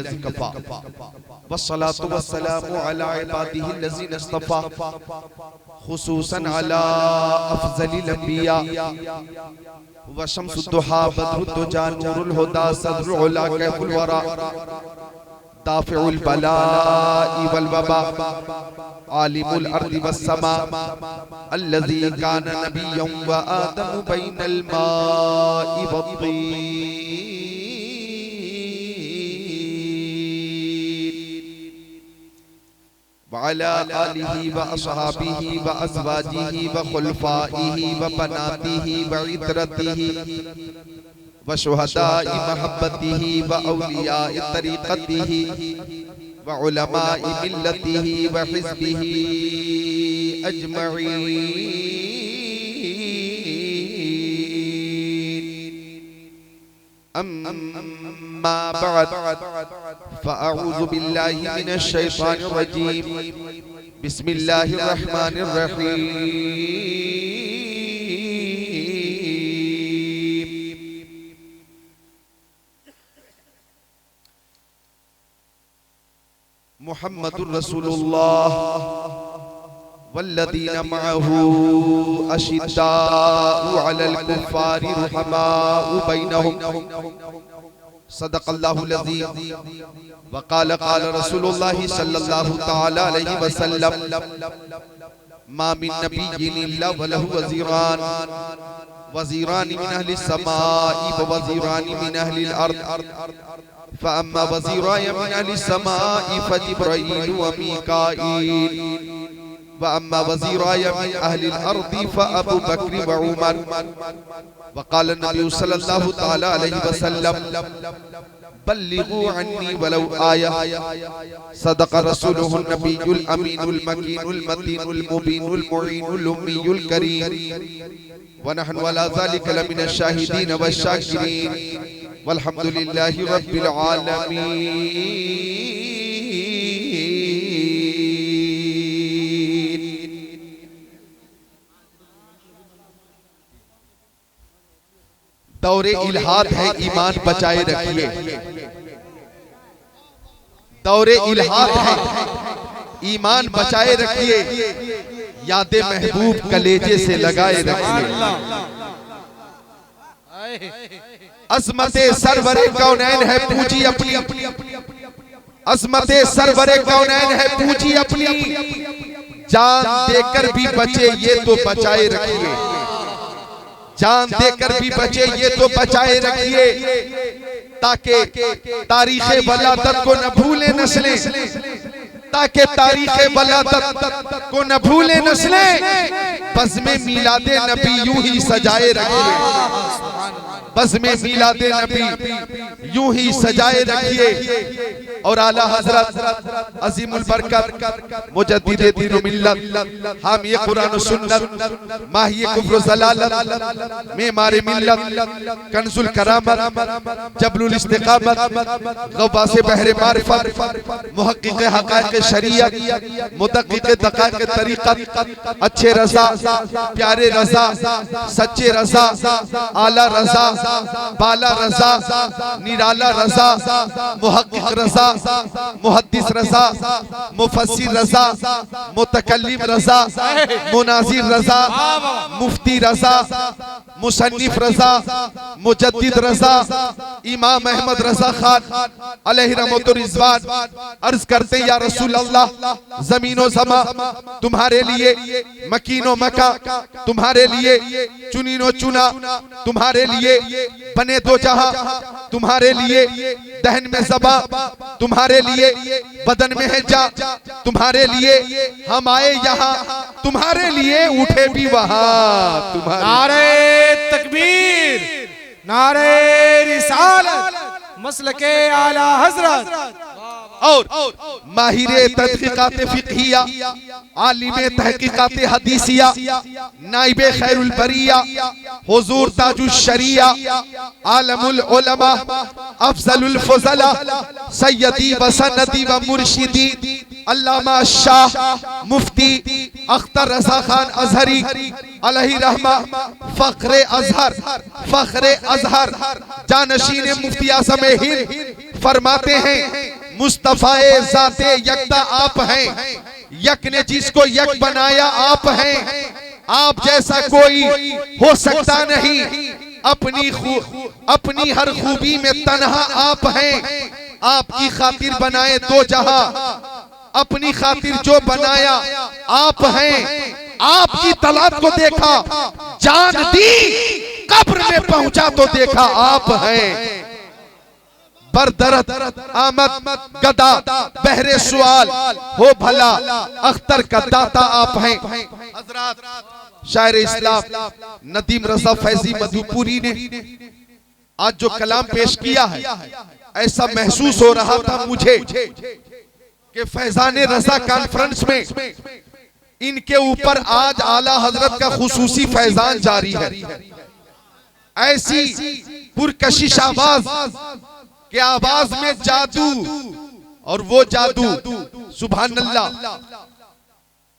लज़ी Kaffa वस्सलातु वस्सलामु अला इबादिही लज़ीना इस्तफ़ा खुसूसन अला अफ़ज़लिल अंबिया व शम्सुद्दुहा बद्रुद्दुजा नूरुल हुदा सदरुल उला कैफुल वरा दाफ़िउल बला'i वल वबा आलिमुल अर्दि वस समा अल्लज़ी काना नबिय्यन व आदमु बैनल मा'i वत्तीन व अला आलिही व अस्हाबिही व अज़वाजिही व खुलफ़ाइही व बनातिही व इतरतिही व शुहदा'i महब्बतिही व औलिया'i तरीक़तिही व उलमा'i मिल्लतिही व हिज़्बिही अजमईन। अम्मा बअद फ़अऊज़ु बिल्लाहि मिनश शैतानिर रजीम बिस्मिल्लाहिर रहमानिर रहीम। मुहम्मदुर रसूलुल्लाह वल्लज़ीना मअहू अशिद्दाउ अलल कुफ़्फ़ारि रुहमाउ बैनहुम सदक़ल्लाहुल अज़ीम व क़ाल क़ाल रसूलुल्लाहि सल्लल्लाहु तआला अलैहि वसल्लम मा मिन नबिय्यिन इल्ला व लहु वज़ीरान वज़ीरान मिन अहलिस समाई व वज़ीरान मिन अहलिल अर्द फ़अम्मा वज़ीराय मिन अहलिस समाई फ़जिब्राईल व मीकाईल व अम्मा वज़ीराय मिन अहलिल अर्दि फ़अबू बकर व उमर। व क़ाल नबी सल्लल्लाहु तआला अलैहि वसल्लम बल्लिगू अन्नी वलौ आया सदक़ रसूलुहुन नबियुल अमीनुल मकीनुल मतीनुल मुबीनुल मुईनुल उम्मीयुल करीम व नहनु अला ज़ालिका लमिनश शाहिदीन वश्शाकिरीन वल्हम्दुलिल्लाहि रब्बिल आलमीन। दौरे इल्हाद है, ईमान बचाए रखिए। दौरे इल्हाद है, ईमान बचाए रखिए। यादे महबूब कलेजे से लगाए रखिए। अज़मते सरवरे कौनैन है पूजी अपनी, अज़मते सरवरे कौनैन है पूजी अपनी। जान देकर भी बचे ये तो बचाए रखिए, जान देकर भी बचे ये तो बचाए रखिए, ताकि तारीख़े वलादत को न भूले नस्लें, ताकि तारीख़े वलादत को न भूले नस्लें। बज़्मे मीलादे नबी यूं ही सजाए रखिए, बज़्मे मीलादे नबी यूं ही सजाए रखिए। और आला हज़रत अज़ीमुल बरकत मुजद्दिदे दीन व मिल्लत हामी कुरान व सुन्नत माही कुफ्र व ज़लालत मेमारे मिल्लत कंज़ुल करामत जबलुल इस्तिक़ामत गवासे बहरे मारिफत मुहक्किक़े हक़ाइक़ शरीयत मुदक्किक़े दक़ाइक़ तरीक़त अच्छे रज़ा प्यारे रज़ा सच्चे रज़ा आला रज़ा बाला रज़ा निराला रज़ा मुहक्किक़ रज़ा मुहद्दिस रज़ा मुफस्सिर रज़ा मुतकल्लिम रज़ा मुनाज़िर रज़ा मुफ्ती रज़ा मुसन्निफ रज़ा मुजद्दिद रज़ा इमाम अहमद रज़ा खान अलैहि रहमतुर रिज़वान अर्ज़ करते या रसूल अल्लाह, ज़मीनो ज़मा तुम्हारे लिए, मकीनो मका तुम्हारे लिए, चुनीनो चुना तुम्हारे लिए, बने दो जहां तुम्हारे लिए, दहन में ज़बा तुम्हारे लिए, बदन में है जा तुम्हारे लिए। हम आए यहाँ तुम्हारे लिए, उठे भी वहाँ तुम्हारे। नारे तकबीर, नारे रिसालत, मसलके आला हज़रत। और माहिरे तहक़ीक़ात फ़िक़हिया, आलिमे तहक़ीक़ात हदीसिया, नाइबे खैरुल बरिया, हुज़ूर ताजुश शरिया, आलमुल उलमा, अफ़ज़लुल फ़ुज़ला, सय्यदी व सनदी व मुर्शिदी, अल्लामा शाह मुफ्ती अख्तर रज़ा खान अज़हरी अलैहि रहमा, फ़ख्रे अज़हर, फ़ख्रे अज़हर, जानशीन मुफ्ती आज़म हिंद फरमाते हैं मुस्तफाए ज़ाते यकता आप हैं, यक ने जिसको यक बनाया आप हैं। आप जैसा कोई हो सकता नहीं, अपनी हर खूबी में तन्हा आप हैं। आपकी खातिर बनाए दो जहां, अपनी खातिर जो बनाया आप हैं। आपकी तलात को देखा, जान दी, कब्र में पहुंचा तो देखा आप हैं। बरदरत आमद गदा बहरे सवाल हो भला, अख्तर का दाता आप हैं। हजरात शायर इस्लाम नदीम रजा फैजी मधुपुरी ने आज जो कलाम पेश किया है, ऐसा महसूस हो रहा था मुझे कि फैजान रजा कॉन्फ्रेंस में इनके ऊपर आज आला हजरत का खुसूसी फैजान जारी है। ऐसी पुरकशिश आवाज के आवाज में जादू, और वो जादू सुभान अल्लाह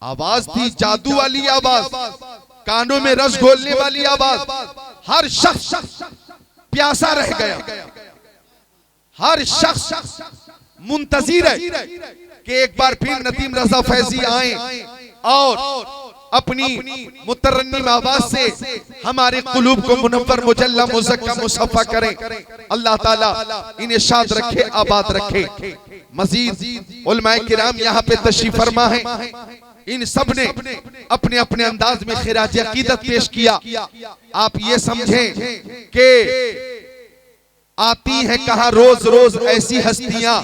आवाज थी, जादू वाली आवाज, कानों में रस घोलने वाली आवाज। हर शख्स प्यासा रह गया, हर शख्स मुंतजिर है कि एक बार फिर नदीम रजा फैजी आए और अपनी मुतरन्निम आवाज से हमारे कुलूब को मुनव्वर मुजल्ला मुज़क्का मुसफ़ा करें। अल्लाह ताला इन्हें शाद रखे, आबाद रखे। मजीद उलमाए किराम यहाँ पे तशरीफ फरमा है। इन सब ने अपने अपने अंदाज में खिराज अकीदत पेश किया। आप ये समझें कि आती हैं कहाँ रोज रोज ऐसी हस्तियां,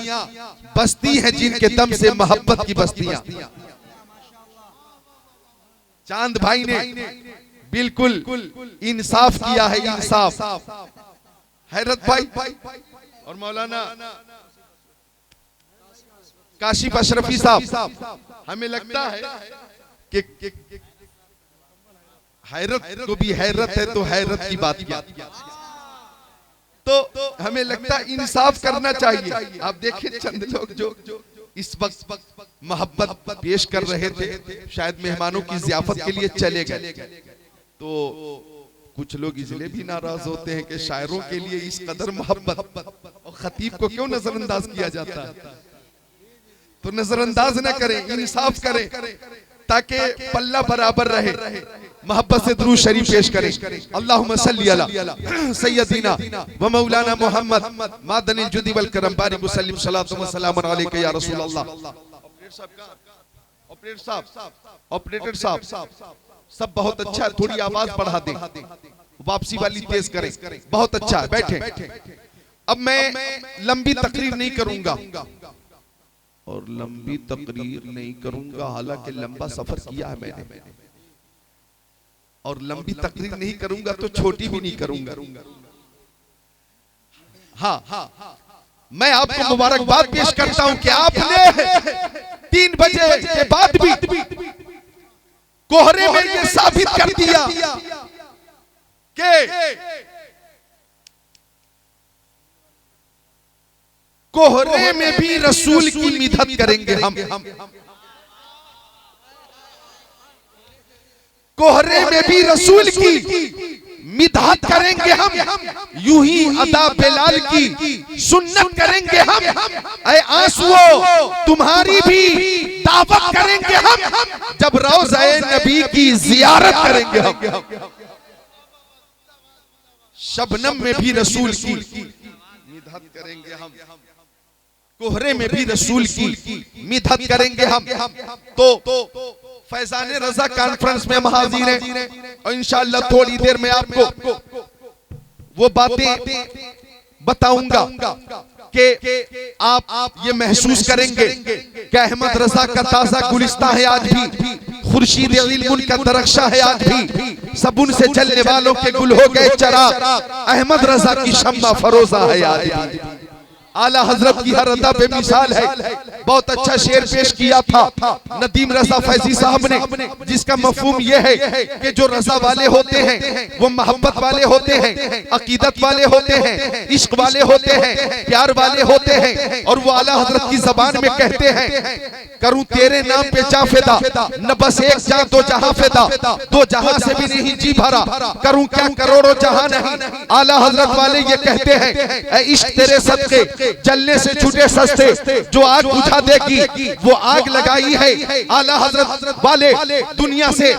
बस्ती हैं जिनके दम से मोहब्बत की बस्तियां। चांद भाई ने बिल्कुल इंसाफ किया है, इंसाफ। हैरत भाई और मौलाना काशिफ अशरफी साहब, हमें लगता है कि हैरत को भी हैरत है तो हैरत की बात क्या, तो हमें लगता है इंसाफ करना चाहिए। आप देखिए चंद लोग जो इस वक्त मोहब्बत पेश कर रहे थे, शायद मेहमानों की ज़ियाफत के लिए चले गए, तो कुछ लोग इसलिए भी नाराज होते हैं कि शायरों के लिए इस कदर मोहब्बत और खतीब को क्यों नजरअंदाज किया जाता है। तो नजरअंदाज न करें, इंसाफ करें ताकि पल्ला बराबर रहे। मोहब्बत से दुरूद शरीफ पेश करें। अल्लाहुम्मा सल्ली अला सय्यदिना व मौलाना मोहम्मद मादनिल जुदी वल करम बारिक वसल्लिम सलातु व सलाम अलैका या रसूल अल्लाह। ऑपरेटर साहब सब बहुत अच्छा है, थोड़ी आवाज बढ़ा दें, वापसी वाली तेज करें। बहुत अच्छा है, बैठे। अब मैं लंबी तकरीर नहीं करूंगा और लंबी तकरीर नहीं करूंगा, हालांकि लंबा सफर किया है मैंने, और लंबी तकरीर नहीं करूंगा तो छोटी भी नहीं करूंगा। हाँ, मैं आपको मुबारकबाद पेश करता हूं कि आपने 3 बजे के बाद भी कोहरे में ये साबित कर दिया कि कोहरे में भी रसूल की मिदहत करेंगे हम। कोहरे में भी रसूल की मिदहत करेंगे हम। यूं ही अदा बिलाल की सुन्नत करेंगे हम। ऐ आंसुओं तुम्हारी भी दावत करेंगे हम, जब रोज़े नबी की जियारत करेंगे हम। शबनम में भी रसूल की मिदहत करेंगे हम, कोहरे में भी रसूल की मिदहत करेंगे हम। तो फैजान रजा कॉन्फ्रेंस में हम हाजिर हैं और इंशाअल्लाह थोड़ी देर में आपको वो बातें बताऊंगा कि आप ये महसूस करेंगे कि अहमद रजा का ताजा गुलिस्ता है आज भी, खुर्शीद इल्मुन का दरख्शा है आज भी, सबुन से जलने वालों के गुल हो गए चराग, अहमद रजा की शम्मा फरोजा है आज भी। आला हजरत की हर अदा बेमिसाल है। बहुत अच्छा शेर पेश किया था नदीम रजा फैजी साहब ने, जिसका मफहूम यह है कि जो रजा वाले होते हैं वो मोहब्बत वाले होते हैं, अकीदत वाले होते हैं, इश्क वाले होते हैं, प्यार वाले होते हैं। और वो आला हजरत की जबान में कहते हैं, करूं तेरे नाम पे जा फिदा, न बस एक जा दो जहां फिदा, दो जहां से भी नहीं जी भरा, करूं क्या करोड़ों जहां नहीं। आला हजरत वाले ये कहते हैं, इश्क तेरे सदके जलने से छूटे सस्ते, जो आग बुझा देगी वो आग लगाई है। आला हजरत वाले दुनिया से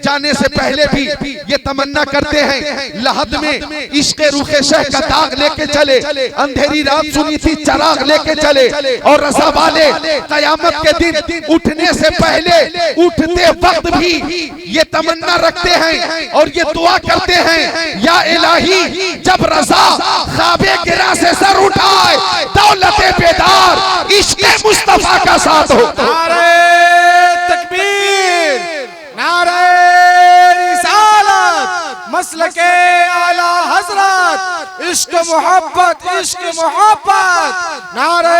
जाने से पहले भी ये तमन्ना करते हैं, लहद में इश्क रुखे शह का दाग लेके चले, अंधेरी रात सुनी थी चराग लेके चले, और रज़ा वाले कयामत के दिन उठने से पहले उठते वक्त भी ये तमन्ना रखते हैं और ये दुआ करते हैं, या इलाही जब रज़ा ख्वाबे गिरा से सर उठाए, दौलते बेदार इश्क़ मुस्तफा का साथ हो। नारे तकबीर, नारे रिसालत, मसलके आला हजरत, इश्क मोहब्बत, इश्क मोहब्बत, नारे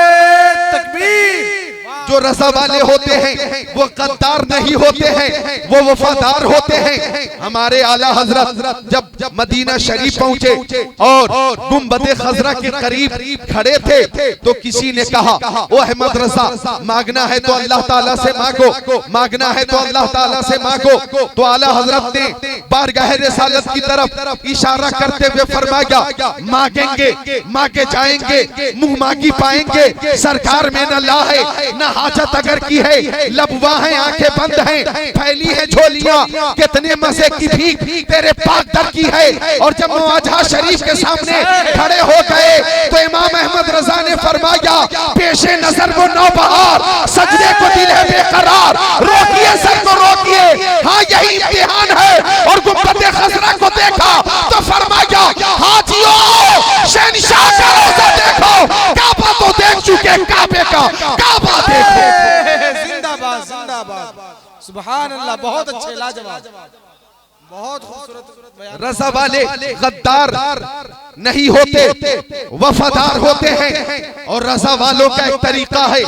तकबीर। जो रज़ा वाले होते हैं वो गद्दार नहीं होते हैं, वो वफादार होते हैं। हमारे आला हजरत जब मदीना शरीफ पहुंचे और गुंबदे खजरा के करीब खड़े थे तो किसी ने कहा, ओ अहमद रज़ा, मांगना है तो अल्लाह ताला से मांगो, मांगना है तो अल्लाह ताला से मांगो। तो आला हजरत ने बारगाह रिसालत की तरफ इशारा करते हुए फरमाया, मांगेंगे मांगे जाएंगे, मुंह मांगी पाएंगे, सरकार में न ला है न हाजत अगर की है, लबवा है आंखें बंद हैं, फैली है झोलियां, कितने मजे की भीख तेरे पाक दर की है। और जब मुआजा शरीफ के सामने खड़े हो गए तो इमाम अहमद रजा ने फरमाया, पेशे नजर वो नौबहार, सजदे को दिल है बेकरार, रोकिए सर को रोकिए, हाँ यही इम्तिहान है। और गुंबदे खजरा को देखा तो फरमाया, हाजियों शहंशाह का रोज़ा देखो, काबा तो देख चुके, काबे का काबा देखो। जिंदाबाद जिंदाबाद, सुभान अल्लाह, बहुत अच्छे, लाजवाब, बहुत खूबसूरत। रज़ा वाले गद्दार नहीं होते, वफादार होते हैं। और रज़ा वालों का एक तरीका है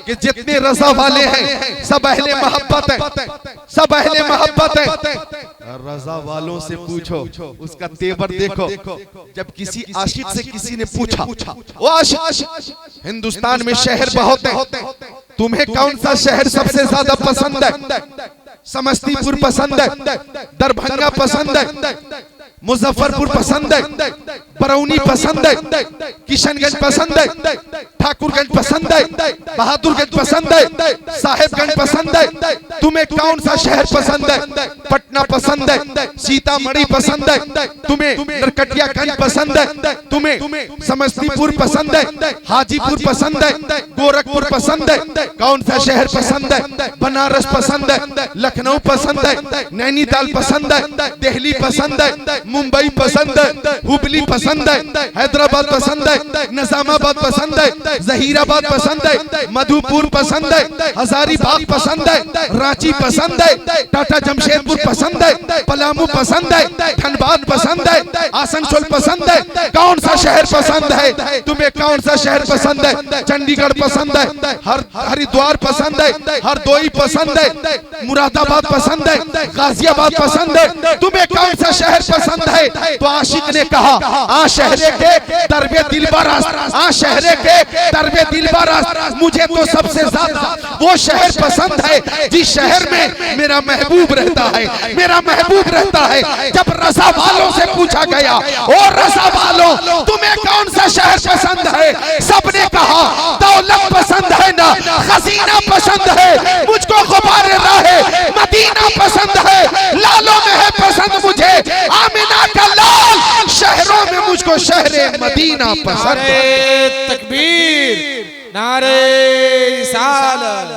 कि जितने रज़ा वाले हैं सब अहले मोहब्बत है, सब अहले मोहब्बत है। रज़ा वालों से पूछो, उसका तेवर देखो। जब किसी आशिक से किसी ने पूछा, वो आशिक, हिंदुस्तान में शहर बहुत है, तुम्हें कौन सा शहर सबसे ज्यादा पसंद है? समस्तीपुर पसंद है, दरभंगा पसंद है, मुजफ्फरपुर पसंद है, बरौनी पसंद है, किशनगंज पसंद है, ठाकुरगंज पसंद है, बहादुरगंज पसंद है, साहेबगंज पसंद है। तुम्हें कौन सा शहर पसंद है? पटना पसंद है, सीतामढ़ी पसंद है, तुम्हें नरकटियागंज पसंद है, तुम्हें समस्तीपुर पसंद है, हाजीपुर पसंद है, गोरखपुर पसंद है, कौन सा शहर पसंद है? बनारस पसंद है, लखनऊ पसंद है, नैनीताल पसंद है, दिल्ली पसंद है, मुंबई पसंद है, हुबली पसंद है, हैदराबाद पसंद है, निजामाबाद पसंद है, जहीराबाद पसंद है, मधुपुर पसंद है, हजारीबाग पसंद है, रांची पसंद है, टाटा जमशेदपुर पसंद है, पलामू पसंद है, धनबाद पसंद है, आसनसोल पसंद है। कौन सा शहर पसंद है? तुम्हें कौन सा शहर पसंद है? चंडीगढ़ पसंद है, हरिद्वार पसंद है, हरदोई पसंद है, मुरादाबाद पसंद है, गाजियाबाद पसंद है। तुम्हें कौन सा शहर पसंद है? तो आशिक ने कहा, आ शहरे के दरबे दिलबरस, आ शहरे के दरबे दिलबरस, मुझे तो सबसे ज्यादा वो शहर पसंद है जिस शहर में मेरा महबूब रहता है, मेरा महबूब रहता है। जब रज़ा वालों से पूछा गया, और रज़ा वालों तुम्हें कौन सा शहर पसंद है? सबने कहा, दौलत पसंद है ना खजीना पसंद है, मुझको गुबारे राहे मदीना पसंद है, लालों में है पसंद मुझे आमिना का लाल, शहरों में मुझको शहरे मदीना पसंद है। तकबीर, नारे रिसालत,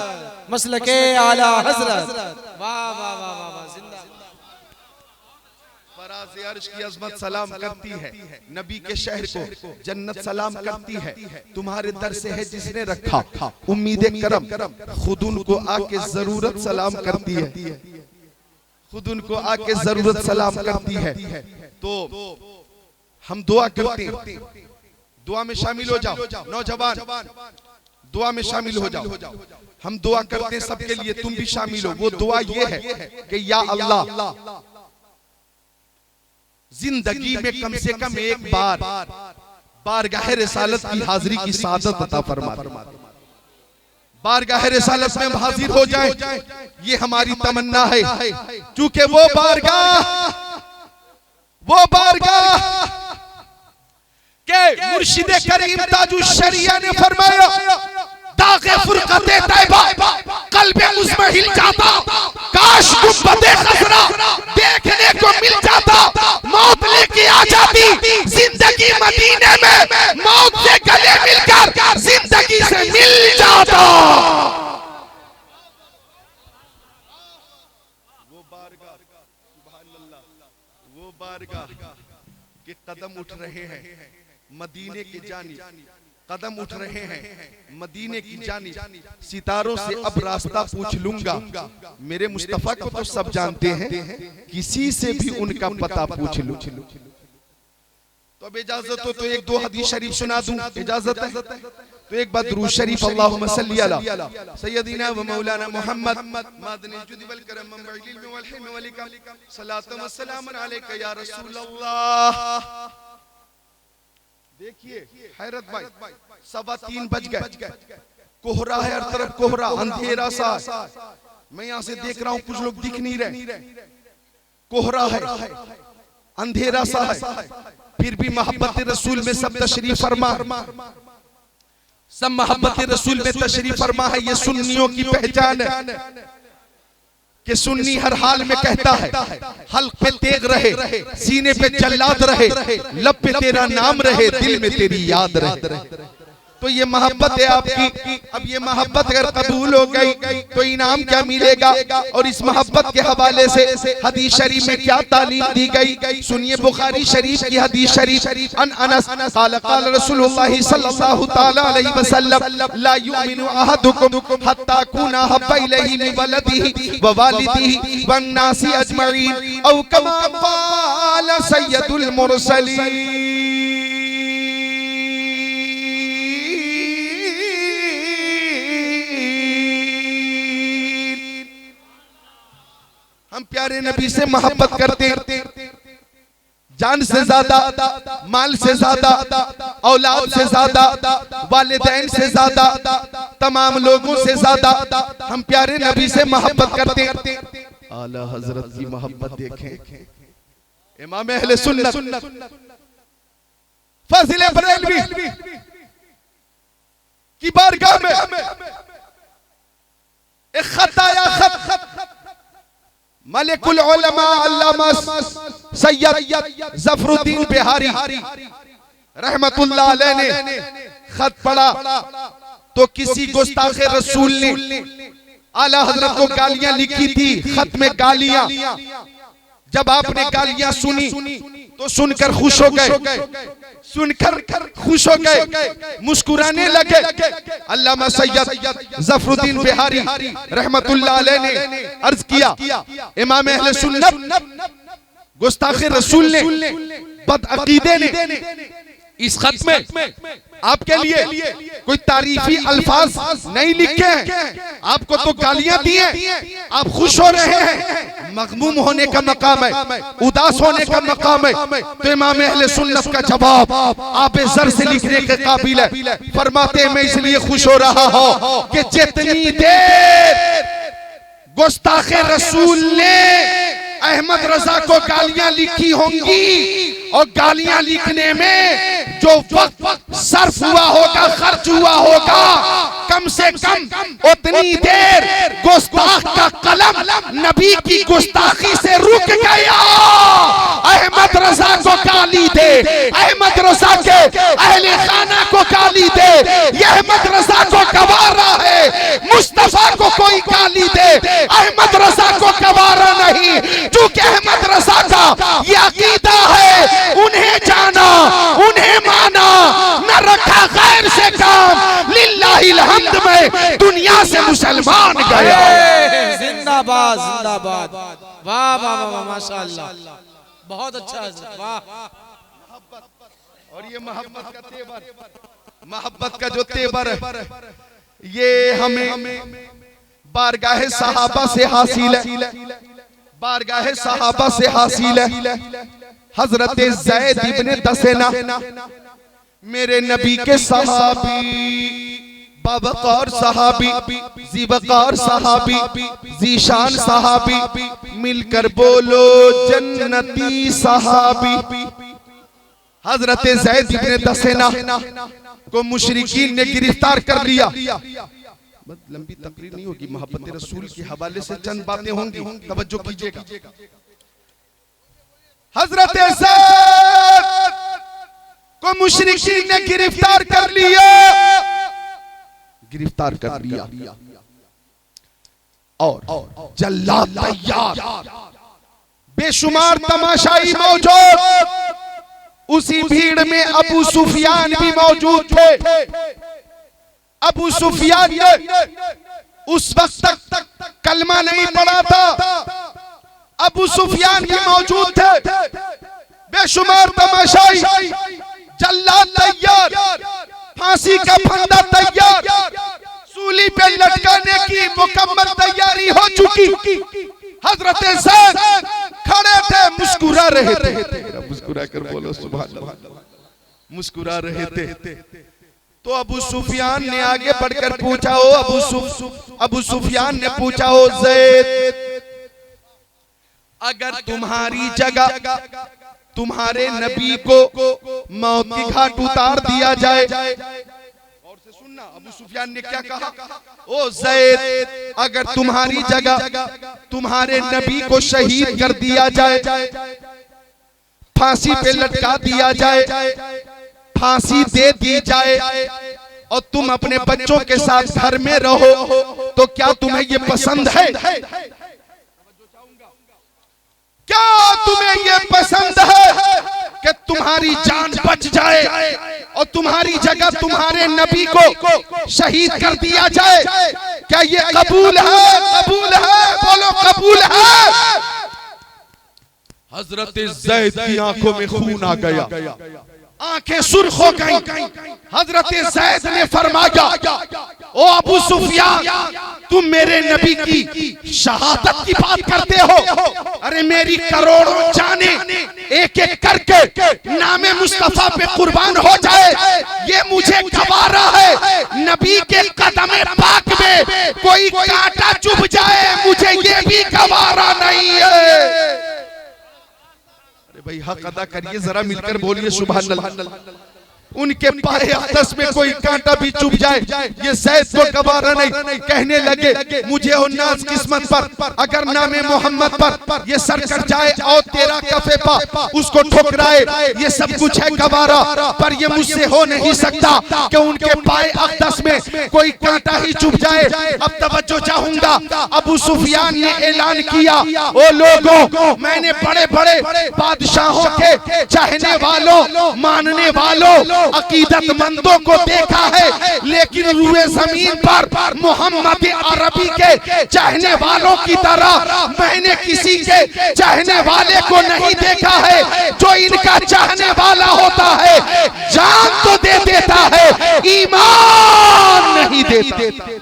मसलके आला हजरत, वाह वाह वाह वाह, जिंदाबाद। फराज़ अर्श की अज़मत सलाम करती है, नबी के शहर को जन्नत सलाम करती है। तुम्हारे दर से है जिसने रखा उम्मीद करम, खुद उनको आके जरूरत सलाम करती है, खुद उनको आके जरूरत सलाम करती है। तो हम दुआ करते हैं, दुआ में शामिल हो जाओ नौजवान, दुआ में शामिल हो जाओ। हम दुआ करते हैं सबके लिए, तुम भी शामिल हो। वो दुआ ये है कि या अल्लाह, जिंदगी में कम से कम एक बार बारगाह रिसालत की हाजिरी की सादत अता फरमा, बारगाह रिसालत में हाजिर हो जाए, ये हमारी तमन्ना है। क्योंकि वो बारगाह के मुर्शिद करीम ताजुश शरिया ने फरमाया, दागे फुरकते तैबा कल्बे मुझमें हिल जाता, काश गुंबदे खसरा देखने को मिल जाता, मौत लेके आ जाती जिंदगी मदीने में, मौत से गले मिलकर जिंदगी से मिल जाता। वो बारगाह, सुभान अल्लाह, वो बारगाह के कदम उठ रहे हैं मदीने की जानी, कदम उठ रहे हैं मदीने की जानी, सितारों से अब रास्ता पूछ लूंगा। मेरे मुस्तफा को तो सब जानते हैं, किसी से भी उनका पता पूछ लूं। तो अब इजाजत हो तो एक दो हदीस शरीफ सुना दूं, इजाजत है? तो एक बार दुरूद शरीफ अल्लाहुम्मा सल्ली अला सय्यदिना व मौलाना मुहम्मद मादनी जुद वल करम वल इल्म वल हिल्म वल इकराम सलातु व सलाम अलैका या रसूल अल्लाह। देखिए हैरत भाई, 3:15 बज गए, कोहरा है हर तरफ, कोहरा अंधेरा सा। मैं यहाँ से देख रहा हूँ कुछ लोग दिख नहीं रहे, कोहरा है, अंधेरा सा है, फिर भी मोहब्बत रसूल में सब तशरीफ फरमा, सब मोहब्बत रसूल में तशरीफ फरमा है। ये सुन्नियों की पहचान है कि सुन्नी हर हाल में कहता है, हल्क पे तेग रहे, सीने पे जल्लाद रहे, लब पे तेरा नाम रहे, दिल में तेरी याद रहे। तो ये मोहब्बत है आपकी। अब ये मोहब्बत अगर कबूल हो गई तो इनाम क्या मिलेगा? और इस मोहब्बत के हवाले से हदीस शरीफ में क्या तालीम दी गई, सुनिए। बुखारी शरीफ की हदीस शरीफ, अन अनस क़ाल क़ाल रसूलुल्लाह सल्लल्लाहु तआला अलैहि वसल्लम ला युमिनु अहदुकुम हत्ता कुना हब्बा इलैहि मिन वलदिही व वालिदिही वन नासी अजमईन औ कमा क़ाल सय्यदुल मुरसलीन। हम प्यारे नबी से मोहब्बत करते, जान से ज्यादा, माल से ज्यादा, औलाद से ज्यादा, वालिदैन से ज्यादा, तमाम लोगों से ज्यादा हम प्यारे नबी से मोहब्बत करते। आला हजरत की मोहब्बत देखें, इमाम अहले सुन्नत फाजिल बरेलवी की बारगाह में एक खत आया, खत मलिकुल उलमा अल्लामा सैयद ज़फरुद्दीन बिहारी रहमतुल्लाह अलैह ने खत पढ़ा तो किसी गुस्ताखे रसूल ने आला हजरत को गालियां लिखी थी। खत में गालियां, जब आपने गालियां सुनी तो सुनकर खुश हो गए, सुनकर खुश हो गए, मुस्कुराने लगे। अल्लामा सैयद ज़फरुद्दीन बिहारी रहमतुल्लाह अलैह ने अर्ज किया, इमाम अहले सुन्नत गुस्ताखे रसूल ने, बदअकीदे ने इस खत में आपके लिए कोई तारीफी अल्फाज नहीं लिखे हैं, आपको तो गालियां दी हैं, आप खुश हो रहे हैं। मगमूम होने का मकाम है, उदास होने का मकाम है। तो इमाम अहले सुन्नत का जवाब आप जर से लिखने के काबिल है। फरमाते मैं इसलिए खुश हो रहा हूं कि जितनी देर गुस्ताखे रसूल ने अहमद रजा को गालियां लिखी होंगी और गालियां लिखने में जो वक्त सर्फ हुआ होगा, खर्च हुआ होगा, कम से कम उतनी देर गुस्ताख का कलम नबी की गुस्ताखी से रुक गया। अहमद रजा को गाली दे, अहमद रजा के अहले खाना को गाली दे, ये अहमद रजा को गवारा है। मुस्तफा को कोई गाली दे, अहमद रजा को गवारा नहीं, क्योंकि अहमद रजा का ये अकीदा है, उन्हें जाना, उन्हें माना, न रखा गैर से काम, लिल्लाहिल हम्द में दुनिया से मुसलमान गया। जिंदाबाद जिंदाबाद, वाह वाह वाह, माशाअल्लाह, बहुत अच्छा, वाह। और ये मोहब्बत का तेवर, मोहब्बत का जो तेवर है ये हमें बारगाह सहाबा से हासिल है, बारगाह सहाबा से हासिल है। हजरत ज़ैद इब्ने दसेना मेरे नबी के सहाबी, बावकार सहाबी, ज़ीवकार सहाबी, ज़ीशान सहाबी, मिलकर बोलो जन्नती सहाबी। हजरत ज़ैद इब्ने दसेना को मुशरिकीन ने गिरफ्तार कर लिया। लंबी तकरीर नहीं होगी, मोहब्बत रसूल के हवाले से चंद बातें होंगी, तवज्जो कीजिएगा। हजरत ज़ैद को मुशरिकीन ने गिरफ्तार कर लिया, गिरफ्तार कर लिया और जल्लाद तैयार, बेशुमार तमाशाई मौजूद। उसी भीड़ में अबू सुफियान भी मौजूद थे। अबू सुफियान ने उस वक्त तक कलमा नहीं पढ़ा था। अबू सुफियान भी मौजूद थे, बेशुमार तमाशाई, जल्लाद तैयार, फांसी का फंदा तैयार, सूली पे लटकाने की मुकम्मल तैयारी हो चुकी। हजरत ज़ैद खड़े थे, मुस्कुरा रहे थे। मुस्कुरा कर बोलो सुभान अल्लाह। मुस्कुरा रहे थे तो अबू सुफियान ने आगे बढ़कर पूछा, अबू सुफियान ने पूछा, ओ ज़ैद, अगर तुम्हारी जगह तुम्हारे नबी को मौत की घाट उतार दिया जाए। और से सुनना, अबू सुफियान ने क्या कहा, ओ ज़ैद, अगर तुम्हारी जगह तुम्हारे नबी को शहीद कर दिया जाए, फांसी पे लटका दिया जाए, फांसी दे दी जाए और तुम अपने बच्चों के साथ घर में रहो, तो क्या तुम्हें ये पसंद है? क्या तुम्हें ये पसंद है कि तुम्हारी जान बच जाए और तुम्हारी जगह तुम्हारे नबी को शहीद कर दिया जाए? क्या ये कबूल है? कबूल है? बोलो कबूल है। हजरत ज़ैद की आंखों में खून आ गया, आंखें सुर्ख हो गईं। हजरत ज़ैद ने फरमाया, ओ अबू सुफियान, तुम मेरे नबी की शहादत की बात करते हो? अरे मेरी करोड़ों जाने एक एक करके नामे मुस्तफा पे कुर्बान हो जाए, ये मुझे गवारा है। नबी के कदमे पाक में कोई कांटा चुभ जाए, मुझे ये भी गवारा नहीं है। अरे भाई हक अदा करिए, जरा मिलकर बोलिए सुभान अल्लाह। उनके पाए अक़दस में कोई कांटा भी चुभ जाए, ये ज़ैद को गवारा नहीं। कहने लगे, मुझे हो नाज किस्मत पर अगर नामे मोहम्मद पर ये सर कट जाए और तेरा कफे पा उसको ठुकराए, ये सब कुछ है गवारा, पर ये मुझसे हो नहीं सकता कि उनके पाए अक़दस में कोई कांटा ही चुभ जाए। अब तवज्जो चाहूंगा, अबू सुफियान ने ऐलान किया, ओ लोगों, मैंने बड़े बड़े बादशाहों के चाहने वालों, मानने वालों, अकीदतमंदों को देखा है, लेकिन रुए जमीन पर मोहम्मद अरबी के चाहने वालों की तरह मैंने किसी के चाहने वाले को नहीं देखा है। जो इनका चाहने वाला होता है, जान तो दे देता है, ईमान नहीं देता।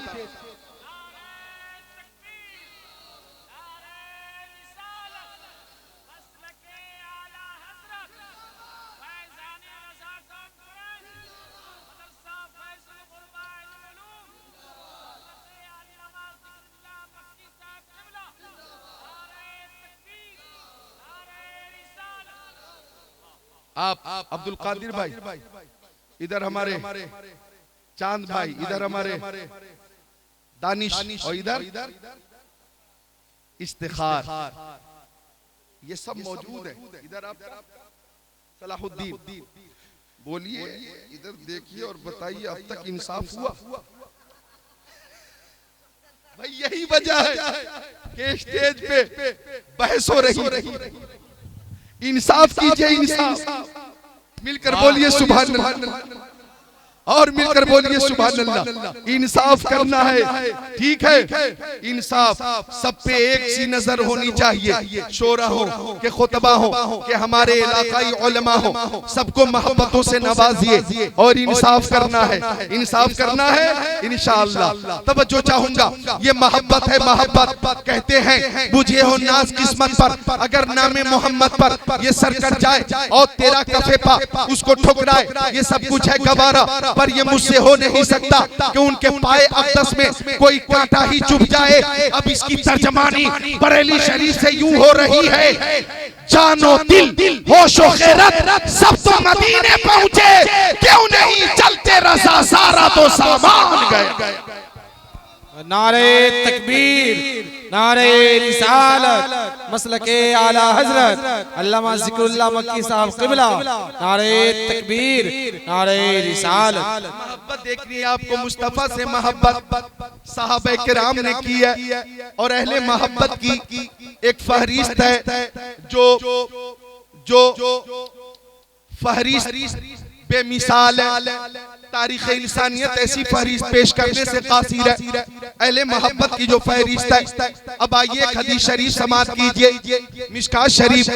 आप अब्दुल कादिर भाई, इधर हमारे चांद भाई, इधर हमारे दानिश और इधर इफ्तिखार, ये सब मौजूद है। इधर आप सलाहुद्दीन, बोलिए, इधर देखिए और बताइए, अब तक इंसाफ हुआ? भाई यही वजह है कि स्टेज पे बहस हो रही। इंसाफ कीजिए, इंसाफ। मिलकर बोलिए सुभान अल्लाह, और मिलकर बोलिए सुभान अल्लाह। इंसाफ करना है, ठीक है, इंसाफ सब पे एक सी नजर होनी चाहिए। शोरा हो के खुतबा हो के हमारे इलाकाई उलमा हो, सबको मोहब्बतों से नवाजिए और इंसाफ करना है, इंसाफ करना है इंशाअल्लाह। तवज्जो चाहूंगा, ये मोहब्बत है, मोहब्बत कहते हैं बुझे हो नाज किस्मत पर अगर नामे मोहम्मद पर ये सर कट जाए और तेरा कफे पा उसको ठुकराए, ये सब कुछ है गवारा, पर ये मुझसे हो नहीं सकता कि उनके पाए अक़दस में कोई कांटा ही चुभ जाए। अब इसकी तर्जमानी बरेली शरीफ से यूं हो रही है, जानो दिल होशो खैरत सब तो मदीने पहुंचे, क्यों नहीं चलते रज़ा सारा तो सामान गए। नारे तकबीर, नारे रिसालत, मसलके आला हजरत अल्लामा ज़िक्रुल्लाह मक्की साहब क़िबला। नारे तकबीर, नारे रिसालत। मोहब्बत देखनी है आपको, मुस्तफ़ा से मोहब्बत सहाबा किराम ने की है, और अहले मोहब्बत की एक फहरिस्त है जो फहरिस्त बेमिसाल है। तारीख़ इंसानियत ऐसी फहरिस्त पेश करने से कासिर है, अहले मोहब्बत की जो फहरिस्त है। अब आइए एक हदीस शरीफ समाअत कीजिए, मिशकात शरीफ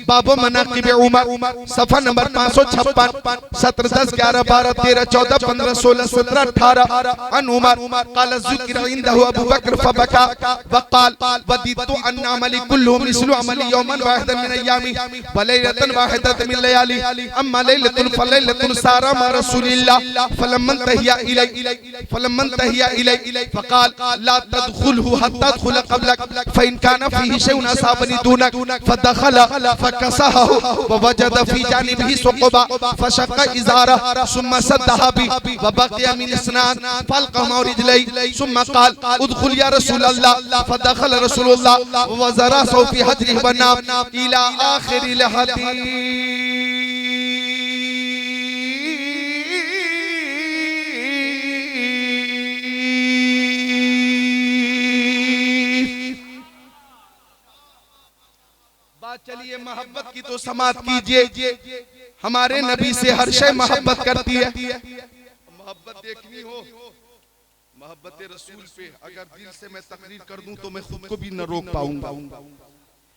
बाबो मनाक़िब उमर सफ़ा नंबर 556, 17, 10, 11, 12, 13, 14, 15, 16, 17, 18 अन उमर क़ाल ज़ुकिर इंदहु अबू बकर फ़बका वक़ाल वदितु अन्न अमली कुल्लुहु मिस्लु अमली यौमन वाहिदन मिन अय्यामी व लैलतन वाहिदतन मिन लयाली अम्मा लैलतुन फ़लैलतुन सारा मा रसूलिल्लाह फलम्मन तहिया इलै फ़क़ाल ला तदखुलहु हत्ता तदखुल क़ब्लक फ़इन काना फ़ीहि शैउन असाबनी दूनक फ़दख़ल फ़कसहहु व वजद फ़ी जानिबिही सुक़बा फ़शक़्क़ इज़ारहु सुम्मा सद्दहा बि व बक़िया मिन इस्नान फ़अल्क़ाहु रिजलैहि सुम्मा क़ाल उदख़ुल या रसूलल्लाह फ़दख़ल रसूलुल्लाह व ज़रअहु फ़ी हजरिही व नाम इला आख़िरिल हदीस। चलिए मोहब्बत की तो समाअत कीजिए। हमारे नबी से हर शय मोहब्बत करती है। मोहब्बत देखनी हो, मोहब्बत रसूल पे अगर दिल से मैं तकरीर कर दूं तो मैं खुद को भी न रोक पाऊंगा,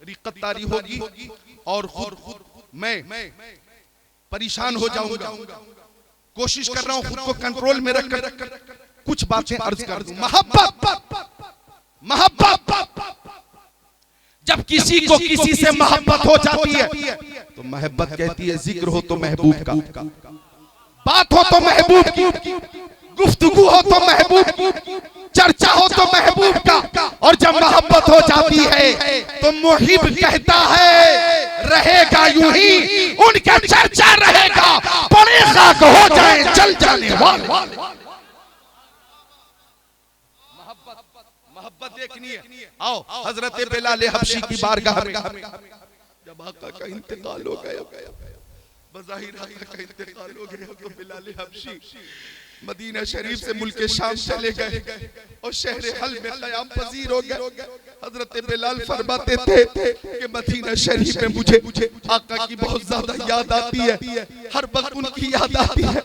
रिक़्क़त तारी होगी और खुद मैं परेशान हो जाऊंगा। कोशिश कर रहा हूं खुद को कंट्रोल में रखकर कुछ बातें अर्ज कर दूं। मोहब्बत जब किसी को किसी से मोहब्बत हो जाती है तो मोहब्बत कहती है जिक्र हो तो महबूब का, बात हो तो महबूब की, गुफ्तगू हो तो महबूब की, चर्चा हो तो महबूब का। और जब मोहब्बत हो जाती है तो मुहिब कहता है रहेगा यूं ही, उनका चर्चा रहेगा, बड़े खाक हो जाए चल जाने वाले। मोहब्बत देखनी है। आओ हजरत बिलाल हबशी की बारगाह में जब आका का इंतकाल हो गया, बज़ाहिर आका का इंतकाल हो गया तो बिलाल हबशी मदीना शरीफ से मुल्क शाम चले गए और शहर हल में क़याम पजीर हो गए। हजरत बिलाल फरमाते थे कि मदीना शरीफ में मुझे आका की बहुत ज्यादा याद आती है, हर वक्त उनकी याद आती है।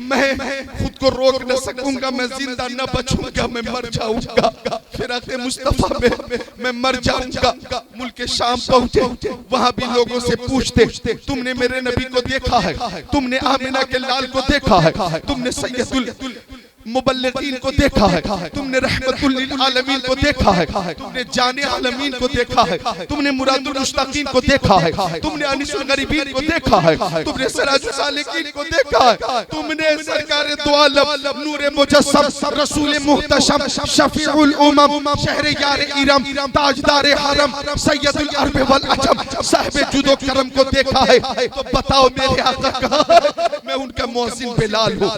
मैं खुद को रोक न सकूंगा, मैं जिंदा न बचूंगा, मैं मर जाऊंगा, फिराक़े मुस्तफा में मैं मर जाऊंगा। मुल्क शाम पहुंचे, वहां भी लोगों से पूछते तुमने मेरे नबी को देखा है, तुमने आमिना के लाल को देखा है, तुमने सैयदुल मुबल्लिगीन को देखा है, तुमने रहमतुल लिल आलमीन को देखा है, तुमने जाने आलमीन को देखा है, तुमने मुरादुल मुश्ताकीन को देखा है, तुमने अनीसुल गरीबीन को देखा है, तुमने सिराजुल सालिकीन को देखा है, तुमने सरकार दो आलम नूर मुजस्सम रसूल मुहतशम शफीउल उमम शहर यार इरम ताजदार हरम सैयदुल अरब वल अजम साहिब जुदो करम को देखा है। तो बताओ मेरे आका कहाँ है? मैं उनका मुअज्जिन बिलाल हूँ।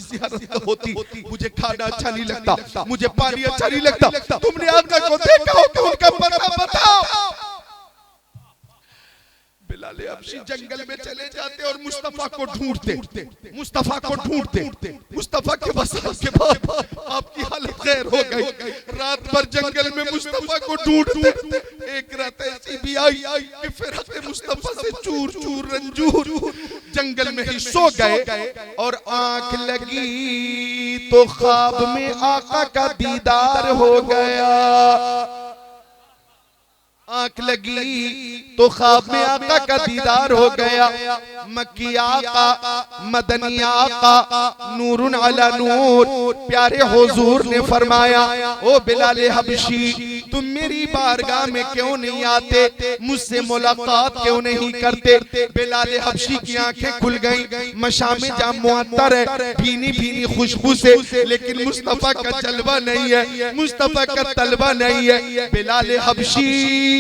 ज़ियारत होती, मुझे खाना अच्छा नहीं लगता, मुझे पानी अच्छा नहीं लगता, तुमने आका को देखा हो तो उनका पता बताओ। बिलाल हबशी जंगल में चले जाते और मुस्तफा को ढूंढते, मुस्तफा को ढूंढते। मुस्तफा के वसाल के बाद आपकी हालत खैर हो गई। रात भर जंगल में मुस्तफा को ढूंढते। एक रात ऐसी भी आई कि फिराक़े मुस्तफा से चूर चूर रंजूर जंगल में ही सो गए और आंख लगी तो ख्वाब में आका का दीदार हो गया। आंख लगी तो ख्वाब में आका का दीदार हो गया। मक्की आका, मदनी आका, नूरुन अला नूर, प्यारे हुजूर ने फरमाया ओ बिलाल हबशी तुम मेरी बारगाह में क्यों नहीं आते, मुझसे मुलाकात क्यों नहीं करते। बिलाल हबशी की आंखें खुल गईं, मशामे जाम मुअत्तर है भीनी भीनी खुशबू से, लेकिन मुस्तफा का जलवा नहीं है, मुस्तफा का तलवा नहीं है। बिलाल हबशी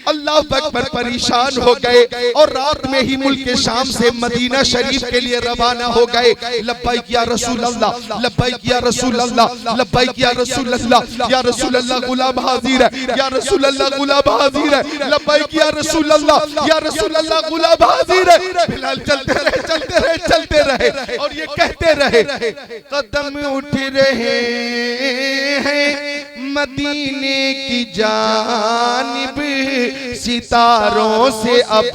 अल्लाह अकबर परेशान हो गए और रात में ही मुल्क शाम से मदीना शरीफ के लिए रवाना हो गए। लब्बैक या रसूल अल्लाह, लब्बैक या रसूल अल्लाह, लब्बैक या रसूल अल्लाह, या रसूल अल्लाह गुलाम हाजिर है, या रसूल अल्लाह गुलाम हाजिर है, लब्बैक या रसूल अल्लाह, या रसूल अल्लाह गुलाम हाजिर है। बिलाल चलते रहे चलते रहे चलते रहे और ये कहते रहे कदम उठ रहे हैं मदीने की जानिब, सितारों से अब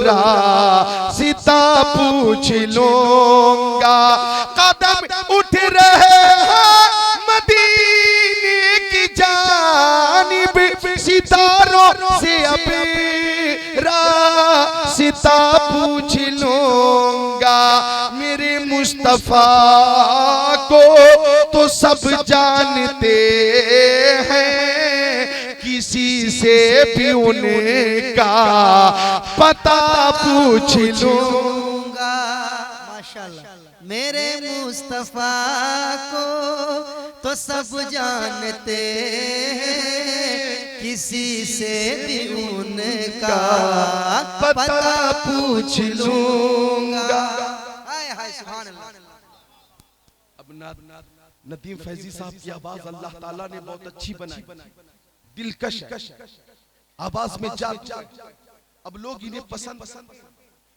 रास्ता पूछ लूंगा। कदम उठ रहे हैं मदीने की जानिब, सितारों से अब रास्ता पूछ लूंगा। मेरे मुस्तफा को तो सब जानते हैं, किसी से भी उनका पता पूछ लूंगा। माशाल्लाह। मेरे मुस्तफा को तो सब जानते हैं, किसी से भी उनका पता पूछ लूंगा। हाय हाय सुभान अल्लाह। अब नदीम फैजी साहब की आवाज अल्लाह ताला ने बहुत अच्छी बनाई, दिलकश आवाज में जान। अब लोग इन्हें पसंद,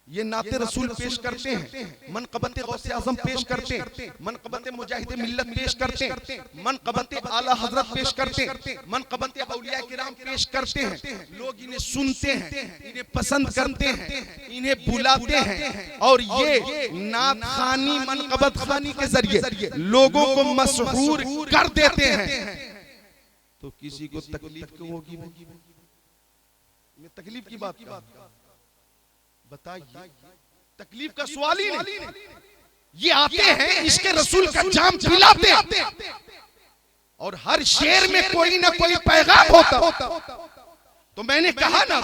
ये नाते रसूल पेश करते हैं, मनक़बत गौसे आज़म पेश करते हैं, मनक़बत मुजाहिद मिल्लत पेश करते हैं, मनक़बत आला हजरत पेश करते हैं, मनक़बत औलिया किराम पेश करते हैं। लोग इन्हें सुनते हैं, इन्हें पसंद करते हैं, इन्हें बुलाते हैं और ये नात खानी मनक़बत खानी के जरिए लोगों को मशहूर कर देते हैं। तो किसी को तकलीफ क्यों होगी? तकलीफ की बात बताइए, तकलीफ का सवाल ही नहीं। ये आते हैं इसके रसूल का जाम पिलाते हैं और हर शेर में कोई ना कोई पैगाम होता। तो मैंने कहा ना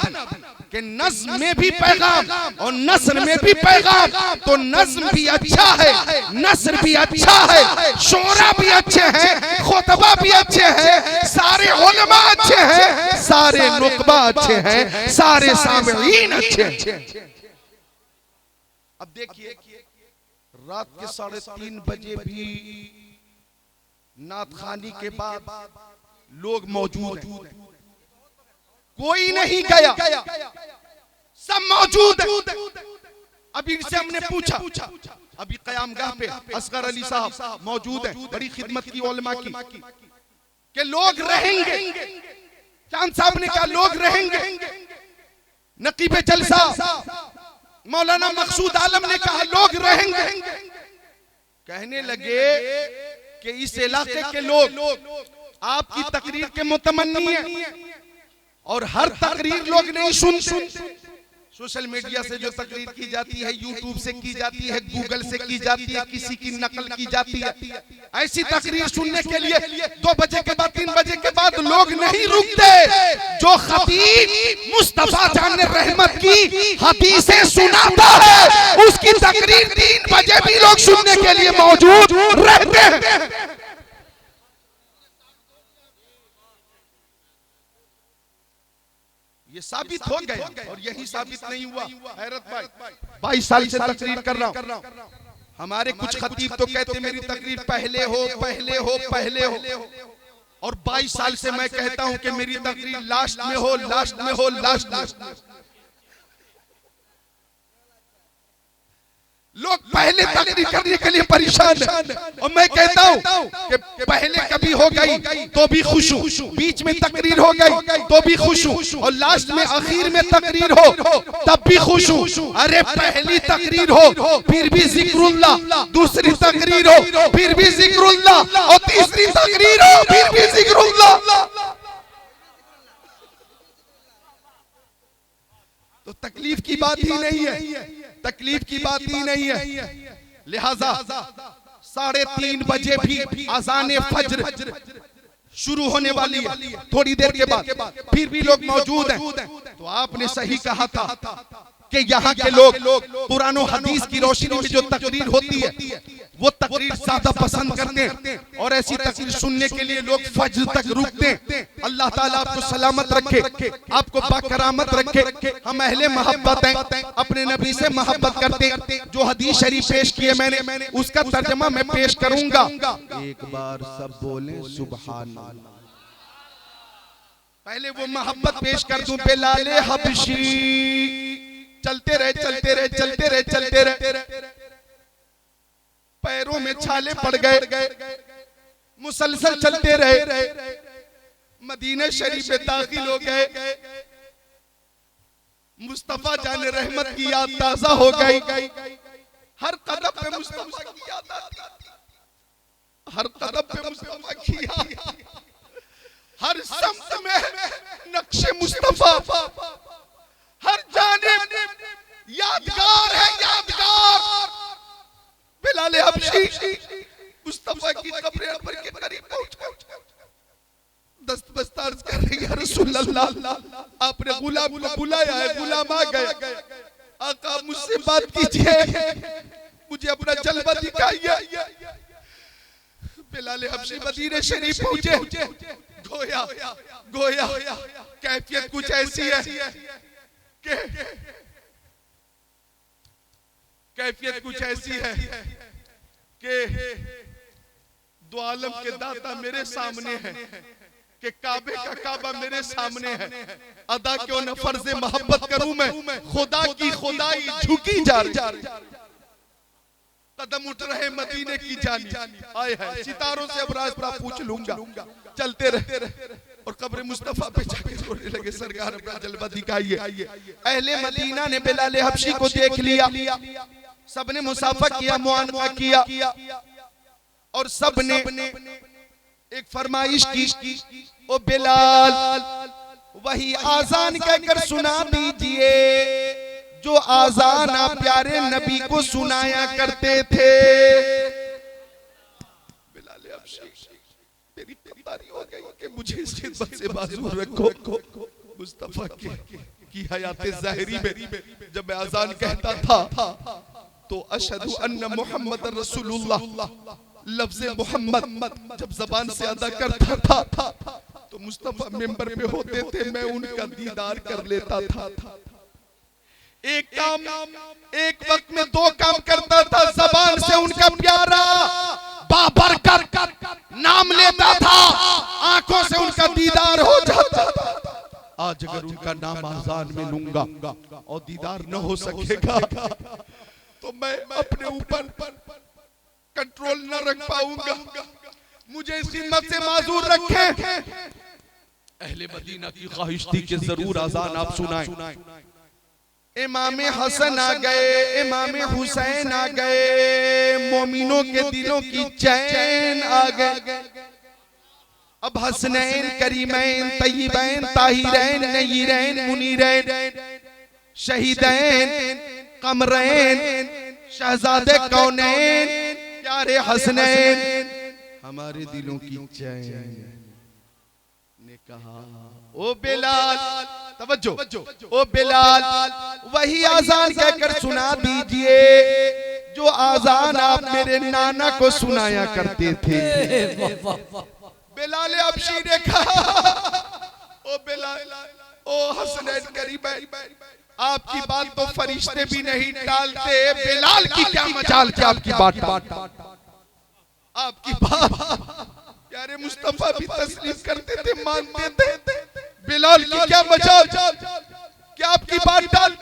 कि नज़्म में भी पैगाम और नस्र में भी पैगाम। तो नज़्म भी अच्छा है, नस्र भी अच्छा है, शोरा भी अच्छे हैं, खुतबा भी अच्छे हैं, सारे उलमा अच्छे हैं, सारे नुकबा अच्छे हैं, सारे सामिईन अच्छे हैं। अब देखिए रात के 3:30 बजे भी नात खानी के बाद लोग मौजूद हैं, कोई नहीं गया, सब मौजूद हैं। अभी इनसे हमने पूछा, अभी क़यामगाह पे असगर अली साहब मौजूद हैं, बड़ी खिदमत की उलमा की, कि लोग रहेंगे। चांद साहब ने कहा लोग रहेंगे। नकीब जलसा मौलाना मकसूद आलम ने कहा लोग रहेंगे। कहने लगे कि इस इलाके के लोग आपकी तकरीर के मुतमन्नी हैं और हर तकरीर लोग नहीं सुनते। सोशल मीडिया से जो तकरीर की जाती है, यूट्यूब से की जाती है, गूगल से की जाती है, किसी की नकल की जाती है, ऐसी तकरीर सुनने के लिए 2 बजे के बाद 3 बजे के बाद लोग नहीं रुकते। जो खतीब मुस्तफा जान रहमत की हदीसें सुनाता है, उसकी तकरीर 3 बजे भी लोग सुनने के लिए मौजूद रहते हैं। ये साबित हो गया और यही साबित नहीं हुआ। हैरत भाई 22 साल से तकरीर कर रहा हूं। हमारे कुछ खतीब तो कहते मेरी तकरीर पहले हो और 22 साल से मैं कहता हूं कि मेरी तकरीर लास्ट में हो। लोग पहले तकरीर करने के लिए परेशान हैं और मैं कहता हूं कि पहले कभी हो गई तो भी खुश हूं, बीच में तकरीर हो गई तो भी खुश हूं और लास्ट में आखिर में तकरीर हो तब भी खुश हूं। अरे पहली तकरीर हो फिर भी जिक्रुल्लाह, दूसरी तकरीर हो फिर भी जिक्रुल्लाह और तीसरी तकरीर हो फिर भी जिक्रुल्लाह। तो तकलीफ की बात ही नहीं है, तकलीफ की बात ही नहीं है। लिहाजा 3:30 बजे भी अज़ान फज्र शुरू होने वाली है, थोड़ी देर के बाद फिर भी लोग मौजूद हैं। तो आपने सही कहा था कि यहाँ के लोग कुरान और हदीस की रोशनी में जो तकरीर होती है वो तकरीर ज्यादा पसंद करते हैं, और ऐसी तकरीर सुनने के लिए लोग फज्र तक रुकते हैं। अल्लाह ताला आपको सलामत रखे, आपको बाकरामत रखे। हम अहले मोहब्बत हैं, अपने नबी से मोहब्बत करते हैं। जो हदीस शरीफ पेश किए मैंने, उसका तर्जमा मैं पेश करूंगा। एक बार सब बोले सुभान अल्लाह। पहले वो मोहब्बत पेश कर दूं। बिलाले हबशी, चलते रहे चलते रहे चलते रहे चलते रहे, पैरों में छाले पड़ गए, मुसलसल चलते रहे, मदीना शरीफ में दाखिल हो गए। मुस्तफा जाने रहमत की याद ताजा हो गई। हर कदम पे मुस्तफा की याद आती, हर कदम पे मुस्तफा की याद, हर समत में नक्शे मुस्तफा, हर जानिब यादगार है यादगार। बिलाले हबशी मुस्तफा की कब्र अनवर के करीब पहुंच दस्तबस्तार कर रही है। रसूल अल्लाह, आपने गुलाम को बुलाया है, गुलाम आ गए। आका मुझसे बात कीजिए, मुझे अपना जलवा दिखाइए। बिलाले हबशी मदीने शरीफ पहुंचे। गोया गोया कैफियत कुछ ऐसी है कि कैफियत कुछ ऐसी है कि दो आलम के दाता मेरे सामने है, कि काबे का काबा मेरे सामने है। अदा क्यों न फर्ज मोहब्बत करूं मैं, खुदा की खुदाई झुकी जा रही, कदम उठ रहे मदीने की जानी। आए है सितारों से अब राज पूछ लूंगा। चलते रहे और कब्र मुस्तफा पे जाके रोने लगे, सरकार अपना जलवा दिखाइए। अहले मदीना ने बिलाले हबशी को देख लिया, सबने मुसाफा किया, मुआनका किया, और सबने एक फरमाइश की, ओ बिलाल वही आजान कहकर सुना दीजिए जो आजान आप प्यारे नबी को सुनाया करते थे। बिलाले हबशी मेरी पतारी हो गई कि मुझे इस खिदमत से बाजू रखो। मुस्तफा की हयात ज़ाहिरी में जब मैं आजान कहता था तो अशहदु अन्ना मुहम्मद रसूलुल्लाह लफ्ज़ मोहम्मद जब जबान से अदा करता था तो मुस्तफा मिंबर पे होते थे, मैं उनका दीदार कर लेता था। एक काम एक वक्त में दो काम करता था, जबान से उनका प्यारा बाबरकत नाम लेता था, आंखों से उनका दीदार हो जाता था। आज अगर उनका नाम आजान में लूंगा और दीदार न हो सकेगा तो मैं अपने ऊपर कंट्रोल न रख पाऊंगा। मुझे इस हिम्मत से माजूर रखें। अहले मदीना की ख्वाहिश थी कि जरूर आजान आप सुनाएं। इमाम हसन आ गए, इमाम हुसैन आ गए, मोमिनों के दिलों की चैन आ गए। अब हसनैन, करीमैन, तय्यबैन, ताहिरैन, नय्यरैन, मुनीरैन, शहीदैन, कमरैन, शहजादे कौनैन, प्यारे हसनैन, हमारे दिलों की चैन ने कहा, ओ बिलाल, तवज्जो, ओ बिलाल वही आजान कहकर सुना दीजिए जो आजान आप मेरे नाना को सुनाया करते थे। बिलाल हबशी ने कहा, ओ बिलाल, ओ हसनैन करीमैन, आपकी बात तो फरिश्ते भी नहीं टालते, बिलाल की क्या मजाल कि आपकी बात आपकी बात प्यारे मुस्तफा भी तस्लीम करते थे, मानते थे। बिलाल की क्या मजाल कि आपकी बात टाल,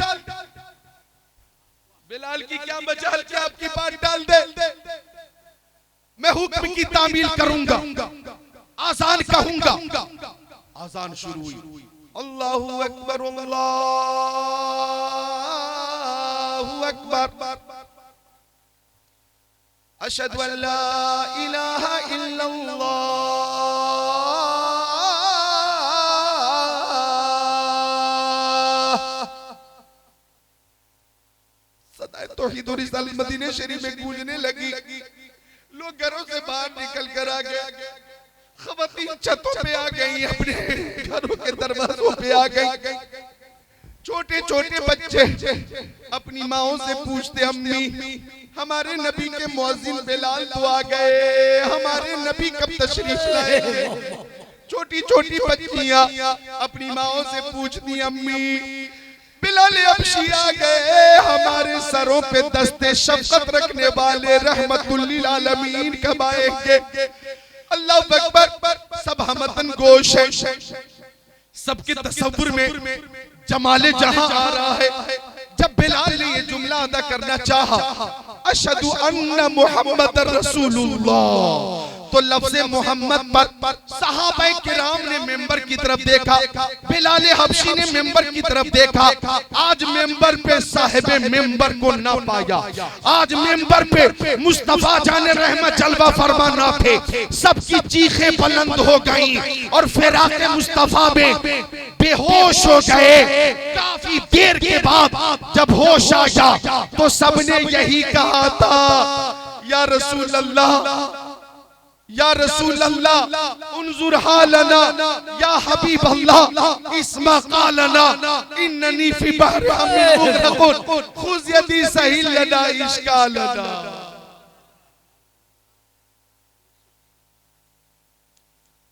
बिलाल की क्या मजाल कि आपकी बात टाल दे। मैं हुक्म की तामील करूंगा, आजान कहूंगा। आजान शुरू हुई। अल्लाहु अकबर, अल्लाहु अकबर, अशहदु अल्ला इलाहा इल्लल्लाह, सदाए तौहीद और रिसालत मदीने शरीफ में गूंजने लगी। लोग घरों से बाहर निकल कर आ गए, ख़वातीन छतों पे आ गई, अपने घरों के दरवाजों पे आ गई। छोटे छोटे बच्चे अपनी माओं से पूछते, अम्मी हमारे नबी के मुअज्जिन बिलाल तो आ गए, हमारे नबी कब तशरीफ लाएंगे। छोटी छोटी बच्चियां अपनी माओं से पूछती, अम्मी बिलाल हबशी आ गए, हमारे सरों पे दस्ते शफ़क़त रखने वाले रहमतुल लिल आलमीन कब आएंगे। अल्लाह अकबर, सब हमतन गोश है, सबके तसव्वुर में जमाले जहां आ रहा है। जब बिलाल ने ये जुमला अदा करना चाहा, अशहदु अन्ना मुहम्मदर रसूलुल्लाह, तो लफ्ज़े मोहम्मद पर सहाबाए किराम ने मेंबर की तरफ देखा, बिलाल हबशी ने मेंबर की तरफ देखा। आज मेंबर पे साहिबे मेंबर को ना पाया, आज मेंबर पे मुस्तफा जाने रहमत जलवा फरमा ना थे। सबकी चीखें बुलंद हो गईं और फिराक़े मुस्तफा में बेहोश हो गए। काफी देर के बाद जब होश आया तो सबने यही कहा था, या रसूल अल्लाह, या रसूल अल्लाह उन्जुर हालना, या हबीब अल्लाह इस्मा कालना, इन्ननी फी बहर मिन मुग़रक़ुन, खुज़ यदी सहिल लना इश्कालना।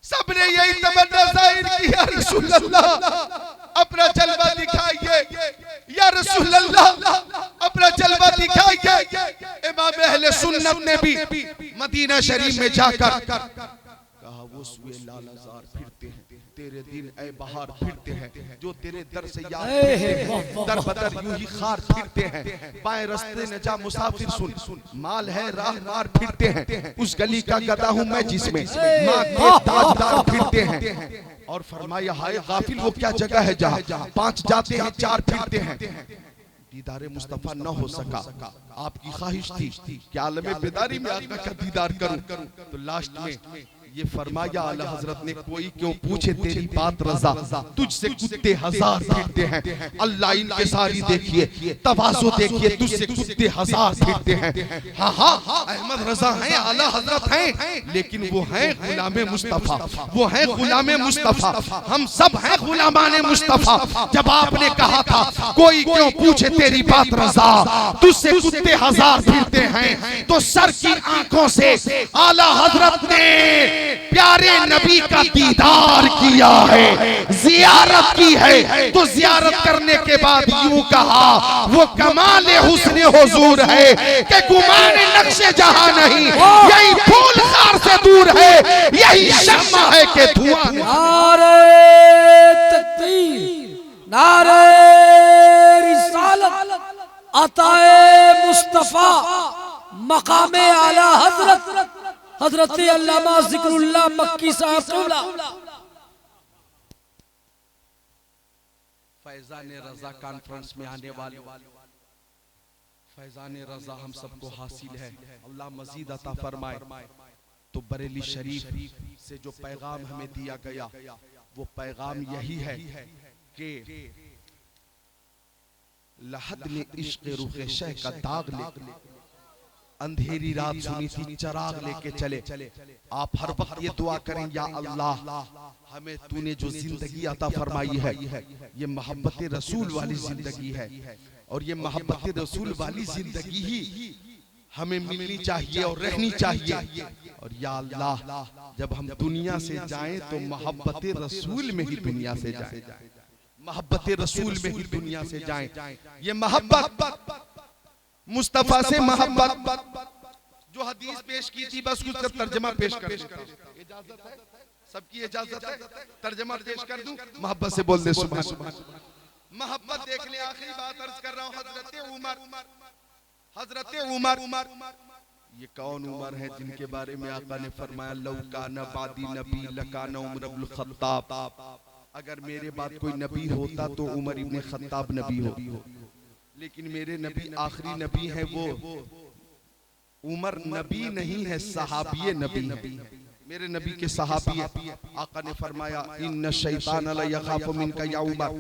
सबने यही तमन्ना जाहिर की, या रसूल अल्लाह अपना जलवा दिखाइए, या रसूल अल्लाह अपना जलवा दिखाइए। इमाम अहले सुन्नत ने भी मदीना शरीफ में जाकर कहा, वो सुए लालजार फिरते हैं, तेरे दिन ऐ बहार फिरते हैं, जो तेरे दर से याद दर बदर यूं ही खार फिरते हैं। बाएं रास्ते न जा मुसाफिर सुन, माल है राह मार फिरते हैं। उस गली का गदा हूं मैं जिसमें माँ के ताजदार फिरते हैं। और फरमाया, हाय गाफिल वो क्या जगह है जहाँ 5 जाते हैं 4 फिरते हैं। दीदारे मुस्तफा न हो सका, आपकी ख्वाहिश थी कि आलम बेदारी में आका का दीदार करूं। तो लास्ट में ये फरमाया आला हजरत ने, कोई क्यों पूछे तेरी बात रजा, तुझसे कुत्ते हजार फिरते हैं। अल्लाह इनके सारी देखिए, तवाज़ो देखिए, तुझसे कुत्ते हजार फिरते हैं। हाँ हाँ अहमद रजा हैं, आला हजरत हैं, लेकिन वो हैं गुलामे मुस्तफा, वो हैं गुलामे मुस्तफा। हम सब हैं गुलामाने मुस्तफा। जब आपने कहा था कोई क्यों पूछे तेरी बात रजा, तुझसे कुत्ते हजार फिरते हैं, तो सर की आंखों से आला हजरत ने प्यारे नबी का दीदार किया है, जियारत की है। तो जियारत करने के बाद यूं कहा, वो कमाल हुस्न हुजूर है कि गुमान नक्शे जहां नहीं, यही फूल खार से दूर है, यही शम्मा है कि धुआं। नारे तकबीर, नारे रिसालत, अताए मुस्तफा, मकामे आला हजरत हजरत अल्लामा जिक्रुल्लाह मक्की साहब क़िबला। फैज़ान रज़ा कॉन्फ्रेंस में आने वाले फैज़ान रज़ा हम सबको हासिल है, अल्लाह मजीद अता फरमाए। तो बरेली शरीफ से जो पैगाम हमें दिया गया, वो पैगाम यही है कि लहद ने इश्क़ रुख़े शह का दाग ले, अंधेरी रात सुनी थी चराग लेके चले। आप हर वक्त ये दुआ करें, या अल्लाह हमें तूने जो जिंदगी अता फरमाई है, ये मोहब्बत रसूल वाली जिंदगी है, और ये मोहब्बत रसूल वाली जिंदगी ही हमें मिलनी चाहिए और रहनी चाहिए। और या अल्लाह जब हम दुनिया से जाएं तो मोहब्बत रसूल में ही दुनिया से जाएं, मोहब्बत रसूल में ही दुनिया से जाएं। ये मोहब्बत मुस्तफा से मोहब्बत, जो हदीस पेश की थी बस उसका तर्जमा पेश कर देता हूं। इजाजत है, सबकी इजाजत है, तर्जमा पेश कर दूं। मोहब्बत से बोल दे सुभान अल्लाह। मोहब्बत देख ले, आखिरी बात अर्ज कर रहा हूं। हजरत उमर, ये कौन उमर है जिनके बारे में आका ने फरमाया, लौ काना बादी नबी लकाना उमर इब्न खत्ताब, अगर मेरे बाद कोई नबी होता तो उमर इब्न खत्ताब नबी हो, लेकिन मेरे नबी आखिरी नबी है। वो उमर नबी नहीं है, सहाबी नबी है, मेरे नबी के सहाबी है। आका ने फरमाया, इन्न शैतान ला यखाफु मिनका या उमर,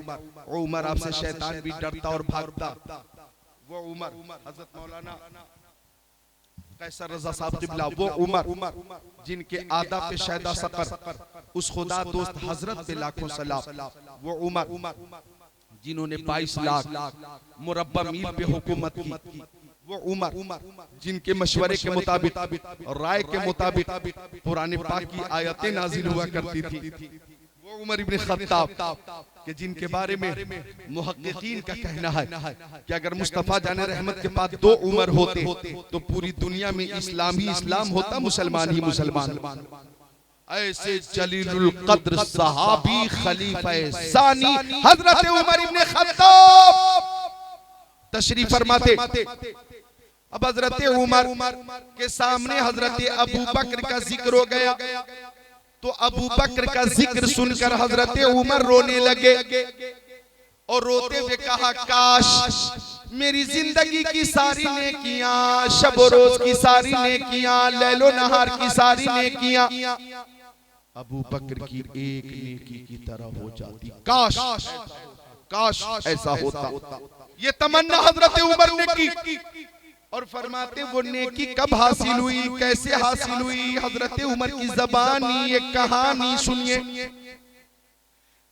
ओ उमर आपसे शैतान भी डरता और भागता। वो उमर हजरत मौलाना कैसर रजा साहब क़िबला, वो उमर जिनके आदा पे शैदा सकर, उस खुदा दोस्त हजरत पे लाखों सलाम। वो उमर जिन्होंने 22 लाख मुरब्बा मील पे हुकूमत की, वो उमर जिनके मशवरे के मुताबिक और राय के मुताबिक कुरान पाक की आयतें नाजिल हुआ करती थी, वो उमर इब्न खत्ताब कि जिनके बारे में मुहक्किकीन का कहना है कि अगर मुस्तफा जाने रहमत के पास 2 उमर होते तो पूरी दुनिया में इस्लाम ही इस्लाम होता, मुसलमान ही मुसलमान। ऐसे जलीलुल कद्र सहाबी खलीफा सानी हजरत उमर इब्न खत्ताब तशरीफ फरमाते। अब हजरत उमर के सामने हजरत अबू बकर का जिक्र हो गया, तो अबू बकर का जिक्र सुनकर हजरत उमर रोने लगे और रोते हुए कहा, काश मेरी जिंदगी की सारी नेकियां, शब रोज की सारी नेकियां, लैलो नहार की सारी नेकियां अबू बकर की एक नेकी की तरह हो जाती। काश काश ऐसा होता। ये तमन्ना हजरत उमर ने की और फरमाते वो नेकी कब हासिल हुई, कैसे हासिल हुई, हजरत उमर की ज़बानी एक कहानी सुनिए।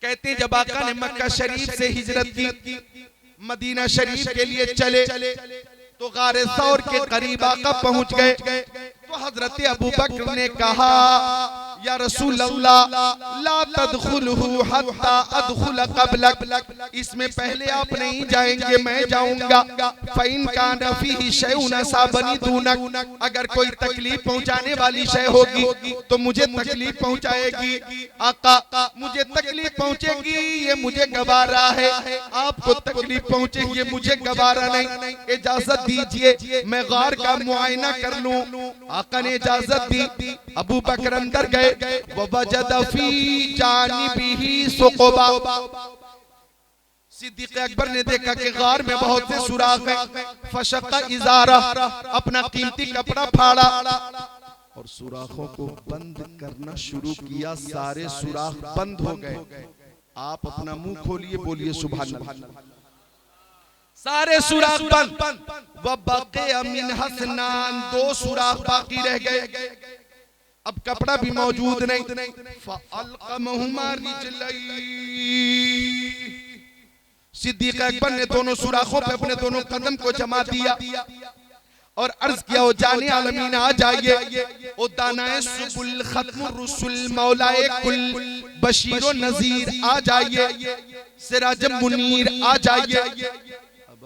कहते जब आका ने मक्का शरीफ से हिजरत की, मदीना शरीफ के लिए चले तो गारे सौर के करीब आका पहुंच गए, तो हजरत अबू बकर ने कहा, या रसूल अल्लाह ला तदखुलहु हत्ता अदखुल क़ब्लक, इसमें पहले आप नहीं जाएंगे, मैं जाऊंगा। फ़इन कान फ़ीही शैउन असाबनी दूनक, अगर कोई तकलीफ पहुंचाने वाली शय होगी तो मुझे तकलीफ पहुंचाएगी। आका मुझे तकलीफ पहुंचेगी ये मुझे गवारा है, आपको तकलीफ पहुंचेगी मुझे गवारा नहीं, इजाजत दीजिए मैं गार का मुआयना कर लूं। आका ने इजाजत दी। अबू बकर अंदर गए, ववजद फी जानिबिही सुक़बा, सिद्दीक़ अकबर ने देखा कि गार में बहुत से सुराख हैं। फशक्का इजारा, अपना कीमती कपड़ा फाड़ा और सुराखों को बंद करना शुरू किया। सारे सुराख बंद हो गए। आप अपना मुंह खोलिए, बोलिए सुभान अल्लाह। सारे सुराख बंद। वबक़िया मिन हसनान, 2 सुराख बाकी रह गए, अब कपड़ा भी मौजूद नहीं। फ़अल्क़महुमा रिजलैहि, सिद्दीक़ अकबर ने दोनों सुराखों पे अपने दोनों कदम को जमा दिया और अर्ज किया, ओ जाने आलमीन आ जाइए, ओ दानाए सुबुल खत्मुर रुसुल मौलाए कुल बशीरो नज़ीर आ जाइए, सिराज मुनीर आ जाइए।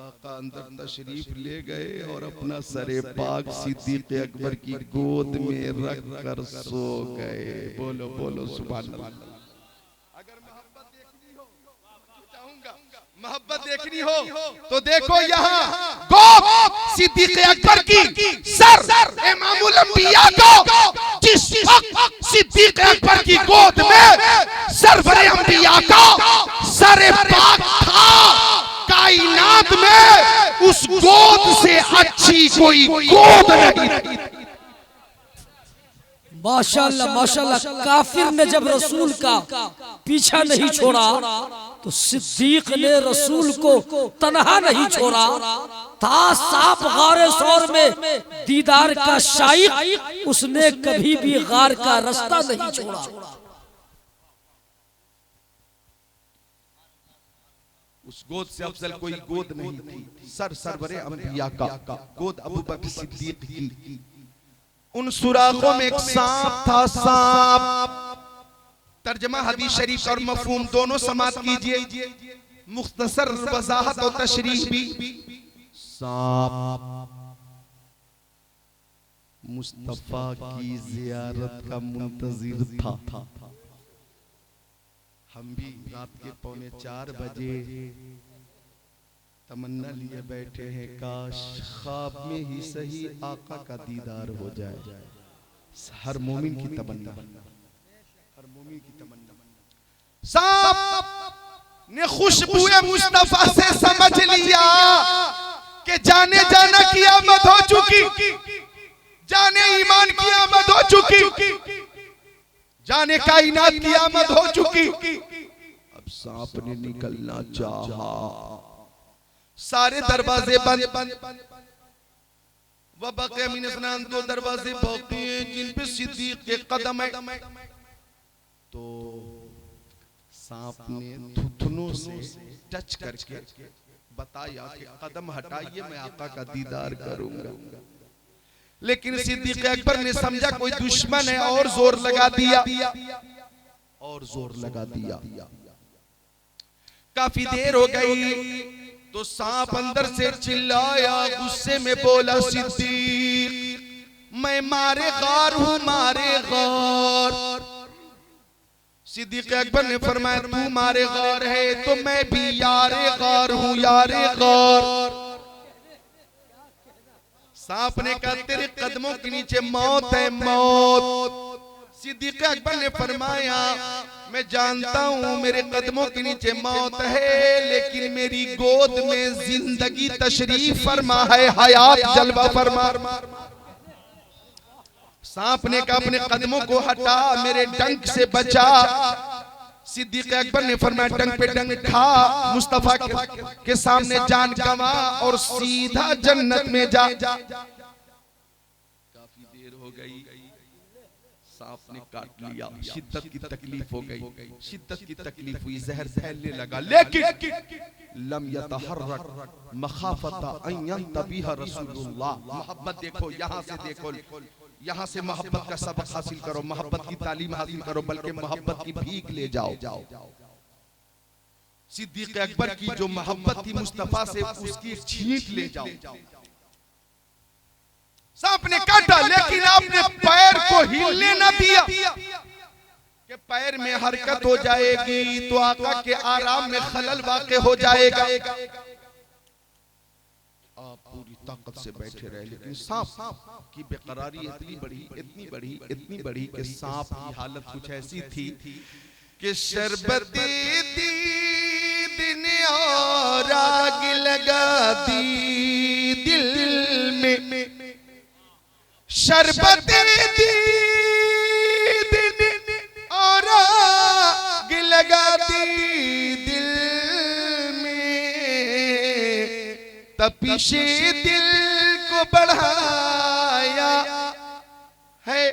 आका अंदर तशरीफ ले गए और अपना सरे पाक सिद्दीक़ अकबर की गोद में रख कर सो गए। बोलो बोलो सुभान अल्लाह। अगर मोहब्बत देखनी हो, चाहूंगा मोहब्बत देखनी हो तो देखो यहाँ गोद सिद्दीक़ अकबर की, सर इमामुल अंबिया को, जिस वक्त सिद्दीक़ अकबर की गोद में सरवरे अंबिया का सरे पाक था, कायनात में उस गोद से अच्छी कोई गोद नहीं। माशाल्लाह माशाल्लाह। काफिर ने जब रसूल का पीछा नहीं छोड़ा तो सिद्दीक ने रसूल को तन्हा नहीं छोड़ा। था सांप गारे सौर में दीदार का शाइक, उसने कभी भी गार का रास्ता नहीं छोड़ा। उस गोद से अफजल कोई गोद नहीं थी। सरवरे अंबिया का गोद अबू बकर सिद्दीक की। उन सुराखों में एक सांप था, सांप। तर्जमा हदीस शरीफ और मफहूम दोनों समात कीजिए, मुख्तसर वजाहत और तशरीह भी। सांप मुस्तफा की जियारत का मुंतजिर था। हम भी रात के 3:45 बजे तमन्ना लिए बैठे हैं, काश ख्वाब में ही सही आका का दीदार हो जाए। हर मोमिन की तमन्ना, हर मोमिन की तमन्ना। सांप ने खुशबुए मुस्तफा से समझ लिया कि जाने जाना की आमद हो चुकी, जाने ईमान की आमद हो चुकी, जाने कायनात की आमद हो चुकी। अब सांप ने निकलना चाहा, सारे दरवाजे बंद। वबक़िया मिन हसनान, 2 दरवाजे बाकी हैं जिन पे सिद्दीक के कदम है। तो सांप ने थुथनों से टच करके बताया कि कदम हटाइए, मैं आका का दीदार करूंगा। लेकिन सिद्दीक अकबर ने समझा कोई दुश्मन है और जोर लगा दिया, और जोर लगा दिया। काफी देर हो गई तो सांप अंदर से चिल्लाया, गुस्से में बोला, सिद्दीक मैं मारे गार हूं, मारे गार। सिद्दीक अकबर ने फरमाया तू मारे गार है तो मैं भी यारे गार हूं, यारे गार। सांप ने कहा तेरे कदमों के नीचे मौत है, मौत। सिद्दीक अकबर ने फरमाया मैं जानता हूं मेरे कदमों के नीचे मौत है, लेकिन मेरी गोद में जिंदगी तशरीफ फरमा है, हयात जलवा फरमा। सांप ने कहा अपने कदमों को हटा, मेरे डंक से बचा। सिद्दीक अकबर ने फरमाया डंक पे डंक खा, मुस्तफा के सामने जान गंवा और सीधा जन्नत में जा। काफी देर हो गई, सांप ने काट लिया, शिद्दत की तकलीफ हो गई, शिद्दत की तकलीफ हुई, जहर फैलने लगा, लेकिन लम यतहर्रक मखाफता अन यंतबिह रसूलुल्लाह। मोहब्बत देखो, यहाँ से देखो, यहाँ से मोहब्बत का सबक हासिल करो, मोहब्बत की तालीम हासिल करो, बल्कि मोहब्बत की भीख ले जाओ। सिद्दीक अकबर की जो मोहब्बत थी मुस्तफा से, उसकी एक छींक ले जाओ। सांप ने काटा, लेकिन आपने पैर को हिलने न दिया कि पैर में हरकत हो जाएगी तो आका के आराम में खलल वाक़े हो जाएगा। आप पूरी ताकत से बैठे रहे, लेकिन सांप की बेकरारी इतनी बड़ी, इतनी बड़ी, इतनी बड़ी कि सांप की हालत कुछ ऐसी थी कि शरबते दिन और आग लगा दी दिल में, शरबते दिन और आग लगा दी दिल में, तपिशे दिल को बढ़ाया है,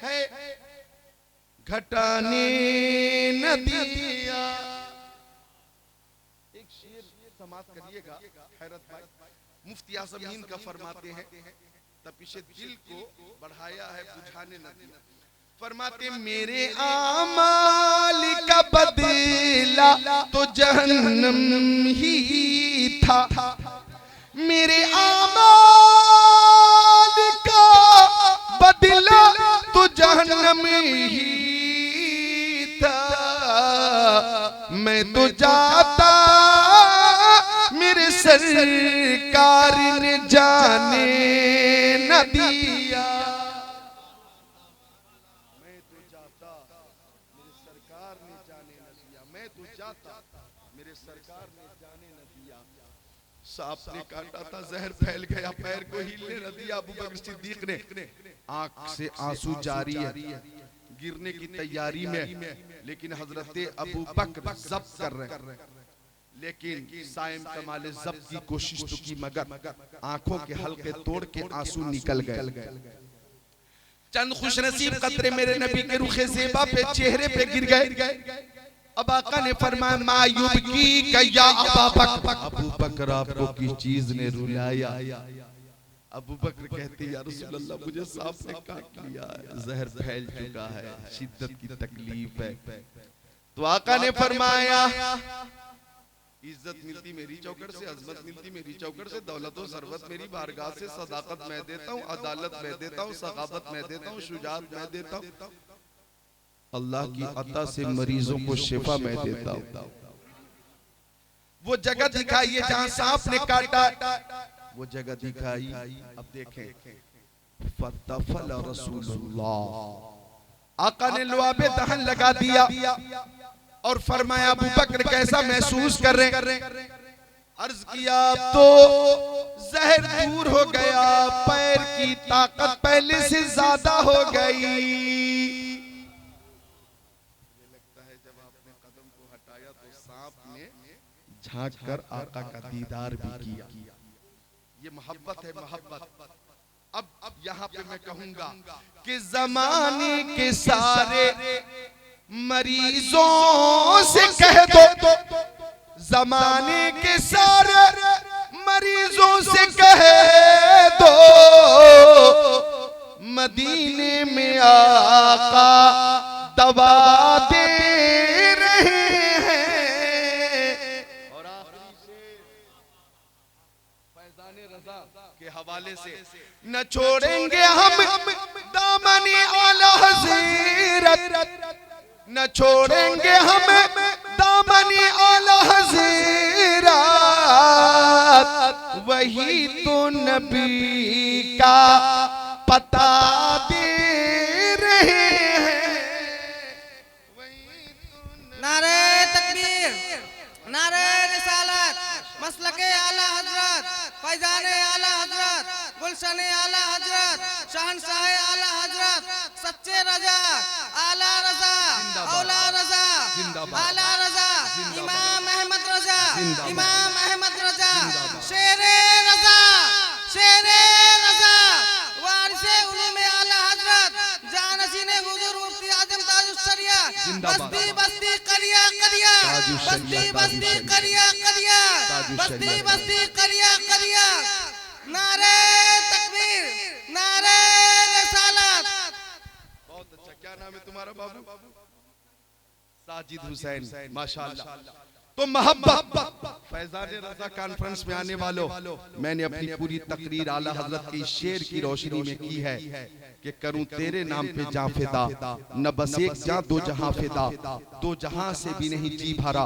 घटाने न दिया। एक शेर समाप्त करिएगा हैरत भाई, मुफ्ती आज़म हिंद का फरमाते हैं तपिशे दिल को बढ़ाया है, बुझाने न दिया। फरमाते मेरे आमाल का बदला तो जहन्नम ही था, मेरे आमाल का बदला तो जहन्नम ही था, मैं तो जाता मेरे सरकार ने जाने न दिया, मैं तो जाता मेरे सरकार ने जाने न दिया, मैं तो जाता मेरे सरकार ने जाने न दिया। सांप ने काटा था, जहर फैल गया, पैर को हिलने न दिया। अबू बकर सिद्दीक ने आंख से आंसू जारी है, गिरने की तैयारी में, लेकिन हजरते अबू बकर जब्त कर रहे हैं, लेकिन साइम कमाल जब्त की कोशिश तो की, मगर आंखों के हल्के तोड़ के आंसू निकल गए। चंद खुशनसीब कतरे मेरे नबी के रुखे ज़ेबा पे, चेहरे पे गिर गए। अब आका ने फरमाया मायूब की कया अबू बकर आपको किस चीज ने रुलाया। अबू बकर कहते या रसूल अल्लाह मुझे सांप ने काट लिया, जहर फैल चुका है, शिद्दत की तकलीफ है। तो आका ने फरमाया इज्जत मिलती मेरी चौकट से, अजमत मिलती मेरी चौकट से, दौलत और सरवत मेरी बारगाह से, सदाकत मैं देता हूँ, अदालत मैं देता हूँ, सखावत मैं देता हूँ, शुजाअत मैं देता हूँ, अल्लाह की अता से मरीजों को शिफा मैं देता हूँ। वो जगह दिखाई है जहां सांप ने काटा, वो जगह दिखाई। अब देखें फतफल रसूलुल्लाह, आका ने लुआबे दहन लगा दिया और फरमाया अबू बकर कैसा महसूस कर रहे? अर्ज किया तो जहर दूर हो गया, पैर की ताकत पहले से ज्यादा हो गई। लगता है जब आपने कदम को हटाया तो सांप ने झांक कर आका का दीदार भी किया। ये मोहब्बत है, मोहब्बत। अब यहाँ पे मैं कहूंगा कि जमाने के सारे मरीजों से कह दो जमाने के सारे मरीजों से कहे दो मदीने में आका दवा दे रहे हैं। और आखिरी से फैज़ाने रज़ा के हवाले से, न छोड़ेंगे हम दामनी आला हज़रत, न छोड़ेंगे हम दामनी आला हज़रत, वही तो नबी का पता दे रहे हैं। नारे तकबीर, नारे रिसालत, मसलके आला हजरत, फैजाने आला हजरत, गुलशने आला हजरत, शहनशाह आला हजरत, सच्चे रजा, आला रजा, औला रजा, आला रजा, इमाम अहमद रजा, इमाम अहमद रजा, शेरे रजा, शेरे रजा, वारिसे उलूमे आला हजरत, जानशीने हुजूर मुफ्ती आजम ताजुश शरिया, बस्ती बस्ती करिया करिया, बस्ती बस्ती करिया करिया, बस्ती बस्ती करिया करिया। नारे तकबीर, नारे रिसालत। बहुत अच्छा, क्या नाम है तुम्हारा बाबू? साजिद हुसैन, माशाअल्लाह। तो मोहब्बत फैज़ाने रज़ा कॉन्फ्रेंस में आने वालों, मैंने अपनी पूरी तकरीर आला हजरत की शेर की रोशनी में की है कि करूं तेरे नाम पे जां फिदा, न बस एक जां दो जहां फिदा, दो जहां से भी नहीं जी भरा,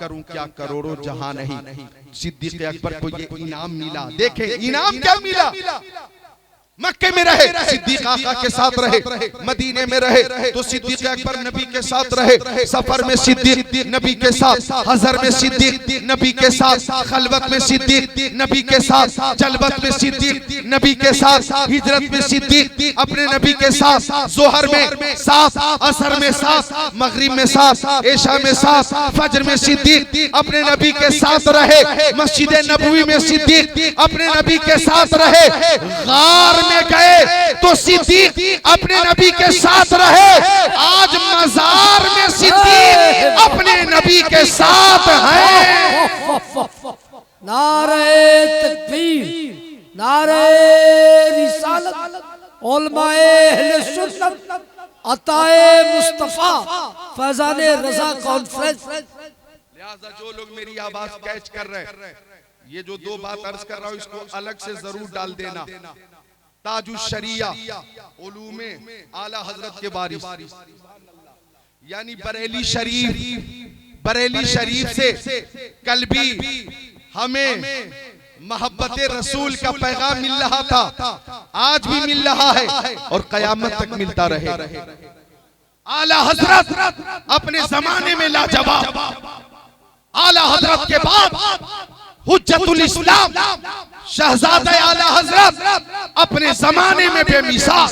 करूं क्या करोड़ों जहां नहीं। सिद्दीक़ अकबर को ये इनाम मिला, देखें इनाम क्या मिला। मक्के में रहे, सिद्दीक आका के साथ रहे, मदीने में रहे तो सिद्दीक अकबर नबी के साथ रहे, सफर में सिद्दीक नबी के साथ, हज़र में सिद्दीक नबी के साथ, खलवत में सिद्दीक नबी के साथ, जलवत में सिद्दीक नबी के साथ, हिजरत में सिद्दीक अपने नबी के साथ, जोहर में साथ, असर में साथ, मगरिब में साथ, ऐशा में साथ, फजर में सिद्दीक अपने नबी के साथ रहे, मस्जिद नबवी में सिद्दीक अपने नबी के साथ रहे, गार में गए तो सिद्दीक अपने नबी के साथ रहे, आज मजार में सिद्दीक अपने नबी के साथ हैं। नारे तकबीर, नारे रिसालत, उलमाए अहले सुन्नत, अताए मुस्तफा, फैज़ाने रज़ा कॉन्फ्रेंस। लिहाजा जो लोग मेरी आवाज कैच कर रहे हैं, ये जो दो बात अर्ज कर रहा हूं इसको अलग से जरूर डाल देना। ताजुश शरिया उलूमे आला हजरत के बारिश, यानी बरेली शरीफ से कल भी हमें मोहब्बत रसूल का पैगाम मिल रहा था, आज भी मिल रहा है और कयामत तक मिलता रहे। आला हजरत अपने जमाने में लाजवाब, आला हजरत के बाद हुज्जतुल इस्लाम शहजादा आला हजरत अपने जमाने में बेमिसाल।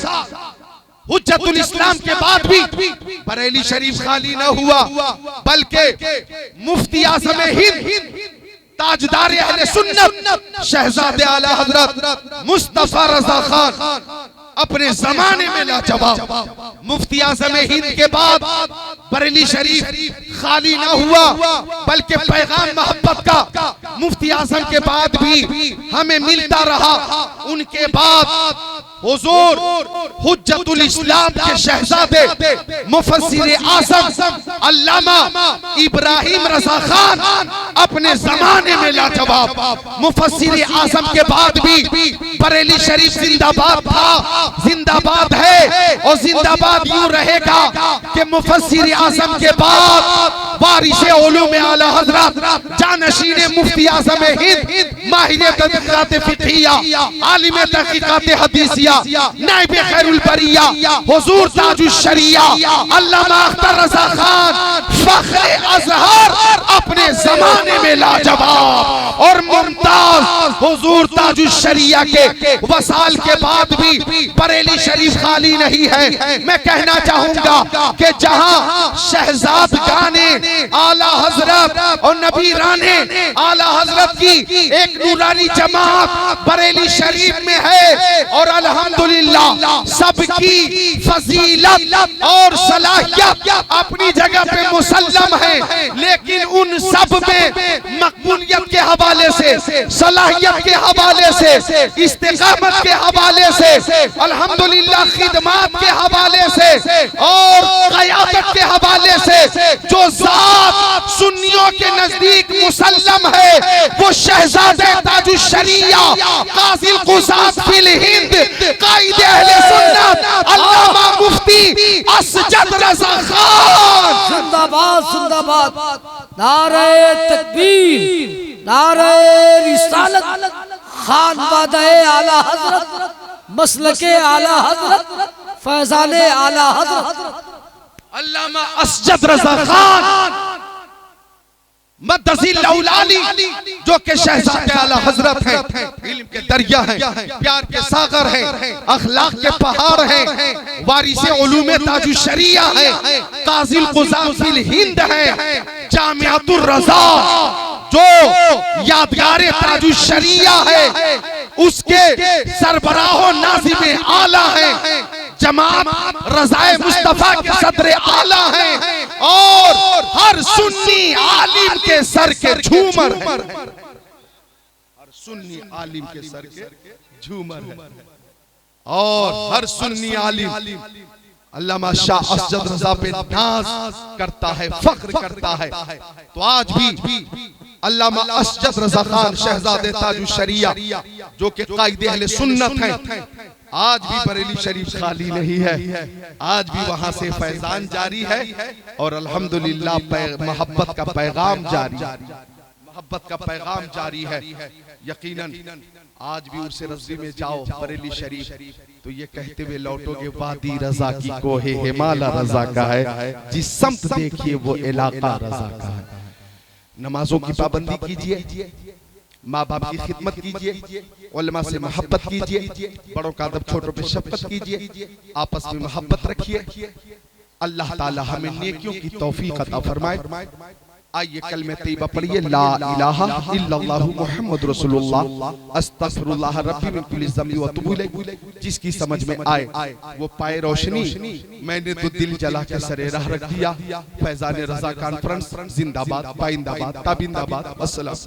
हुज्जतुल इस्लाम के बाद भी बरेली शरीफ खाली न हुआ, बल्कि मुफ्ती आज़म हिंद, ताजदार अहले सुन्नत शहजादे आला हजरत मुस्तफा रज़ा खान अपने जमाने में लाजवाब। मुफ्ती आज़म हिंद के बाद बरेली शरीफ खाली ना हुआ, बल्कि पैगाम मोहब्बत का मुफ्ती आज़म के बाद भी हमें मिलता रहा। उनके बाद हुजूर हुज्जतुल इस्लाम के शहजादे मुफस्सिर आज़म अल्लामा इब्राहिम रज़ा खान अपने जमाने में लाजवाब। मुफस्सिर आज़म के बाद भी बरेली शरीफ जिंदाबाद था, जिंदाबाद है और जिंदाबाद यूं रहेगा कि मुफस्सिर आज़म के बाद वारिसे उलूम आला हजरत जानशीन मुफ्ती आज़म हिंद, माहिर तहक़ीक़ात फ़िक़हिया, आलिम तहक़ीक़ात हदीसिया, नाइब खैरुल बरिया, हुजूर ताजुश शरिया अल्लामा अख्तर रज़ा खान फ़ख्र अज़हर अपने जमाने में लाजवाब और मुमताज हुजूर ताजुश शरिया के वसाल के बाद भी बरेली शरीफ खाली नहीं है। मैं कहना चाहूंगा कि जहां शहजाद गाने आला हजरत और नबी राने आला हजरत की एक नूरानी जमात बरेली शरीफ में है और अल्हम्दुलिल्लाह सबकी फजीलत और सलाहियत अपनी जगह पे मुसल्लम हैं, लेकिन उन सब में मकबूलियत के हवाले से, सलाहियत के हवाले से, इस्तिकामत के हवाले से, अल्हम्दुलिल्लाह खिदमत के हवाले से और क़यादत के हवाले से जो ज़ात सुन्नियों के नजदीक मुसल्लम है, वो शहजादे ताजुश शरिया काज़िल क़ुज़ात फिल हिंद कायद अहले सुन्नत अल्लामा मुफ्ती असजद रज़ा खान। जिंदाबाद जिंदाबाद। नारे तकबीर, नारे रिसालत, खानवादे आला हजरत, मसलके आला हजरत, फैजाने आला हजरत अल्लामा असजद रज़ा खान मद्दज़िल औलाली, जो कि शहजादे आला हजरत हैं, इल्म के दरिया हैं, प्यार के सागर हैं, अखलाक के पहाड़ हैं, वारिसे उलूमे ताजुश शरिया हैं, काज़िल क़ुज़ात फिल हिंद हैं, जामिअतुर रज़ा जो यादगारे ताजुश शरिया है उसके सरबराहो नाज़िमे आला हैं, जमात रज़ाए मुस्तफा के सदर आला हैं और हर सुन्नी आलिम के सर के झूमर हैं। हर सुन्नी आलिम के सर के झूमर है और हर सुन्नी आलिम अल्लामा शाह असजद रज़ा पे नाज करता है, फख्र करता है। तो आज भी अल्लामा असजद रज़ा खान शहजादे ताजुश शरिया जो कि कायदे अहले सुन्नत हैं, आज भी बरेली शरीफ खाली नहीं है, आज भी वहां से फैजान जारी है और अल्हम्दुलिल्लाह मोहब्बत का पैगाम जारी है, मोहब्बत का पैगाम जारी है। यकीनन आज भी उर्से रज़वी में जाओ बरेली शरीफ तो ये कहते हुए लौटोगे, वादी रज़ा की कोहे हिमाला रज़ा का है, जिस समत देखिए वो इलाका रज़ा का है। नमाजों की पाबंदी कीजिए, माँ बाप की खिदमत कीजिए, उलमा से मोहब्बत कीजिए, बड़ों का अदब छोटों पे शफ़क़त कीजिए, आपस में मोहब्बत रखिए। अल्लाह ताला हमें नेकियों की तौफीक अता फरमाए। आइए कलमे तैयबा पढ़िए, ला इलाहा इल्लल्लाहु मुहम्मद रसूलुल्लाह अस्तगफिरुल्लाह रब्बी मिन कुल्ली ज़ंबि व अतूबु इलैह। जिसकी समझ में आए वो पाए रोशनी, मैंने तो दिल जला के सरे राह रख दिया। फैज़ान रज़ा कॉन्फ्रेंस जिंदाबाद, पाइंदाबाद, ताबिंदाबाद। अस्सलाम।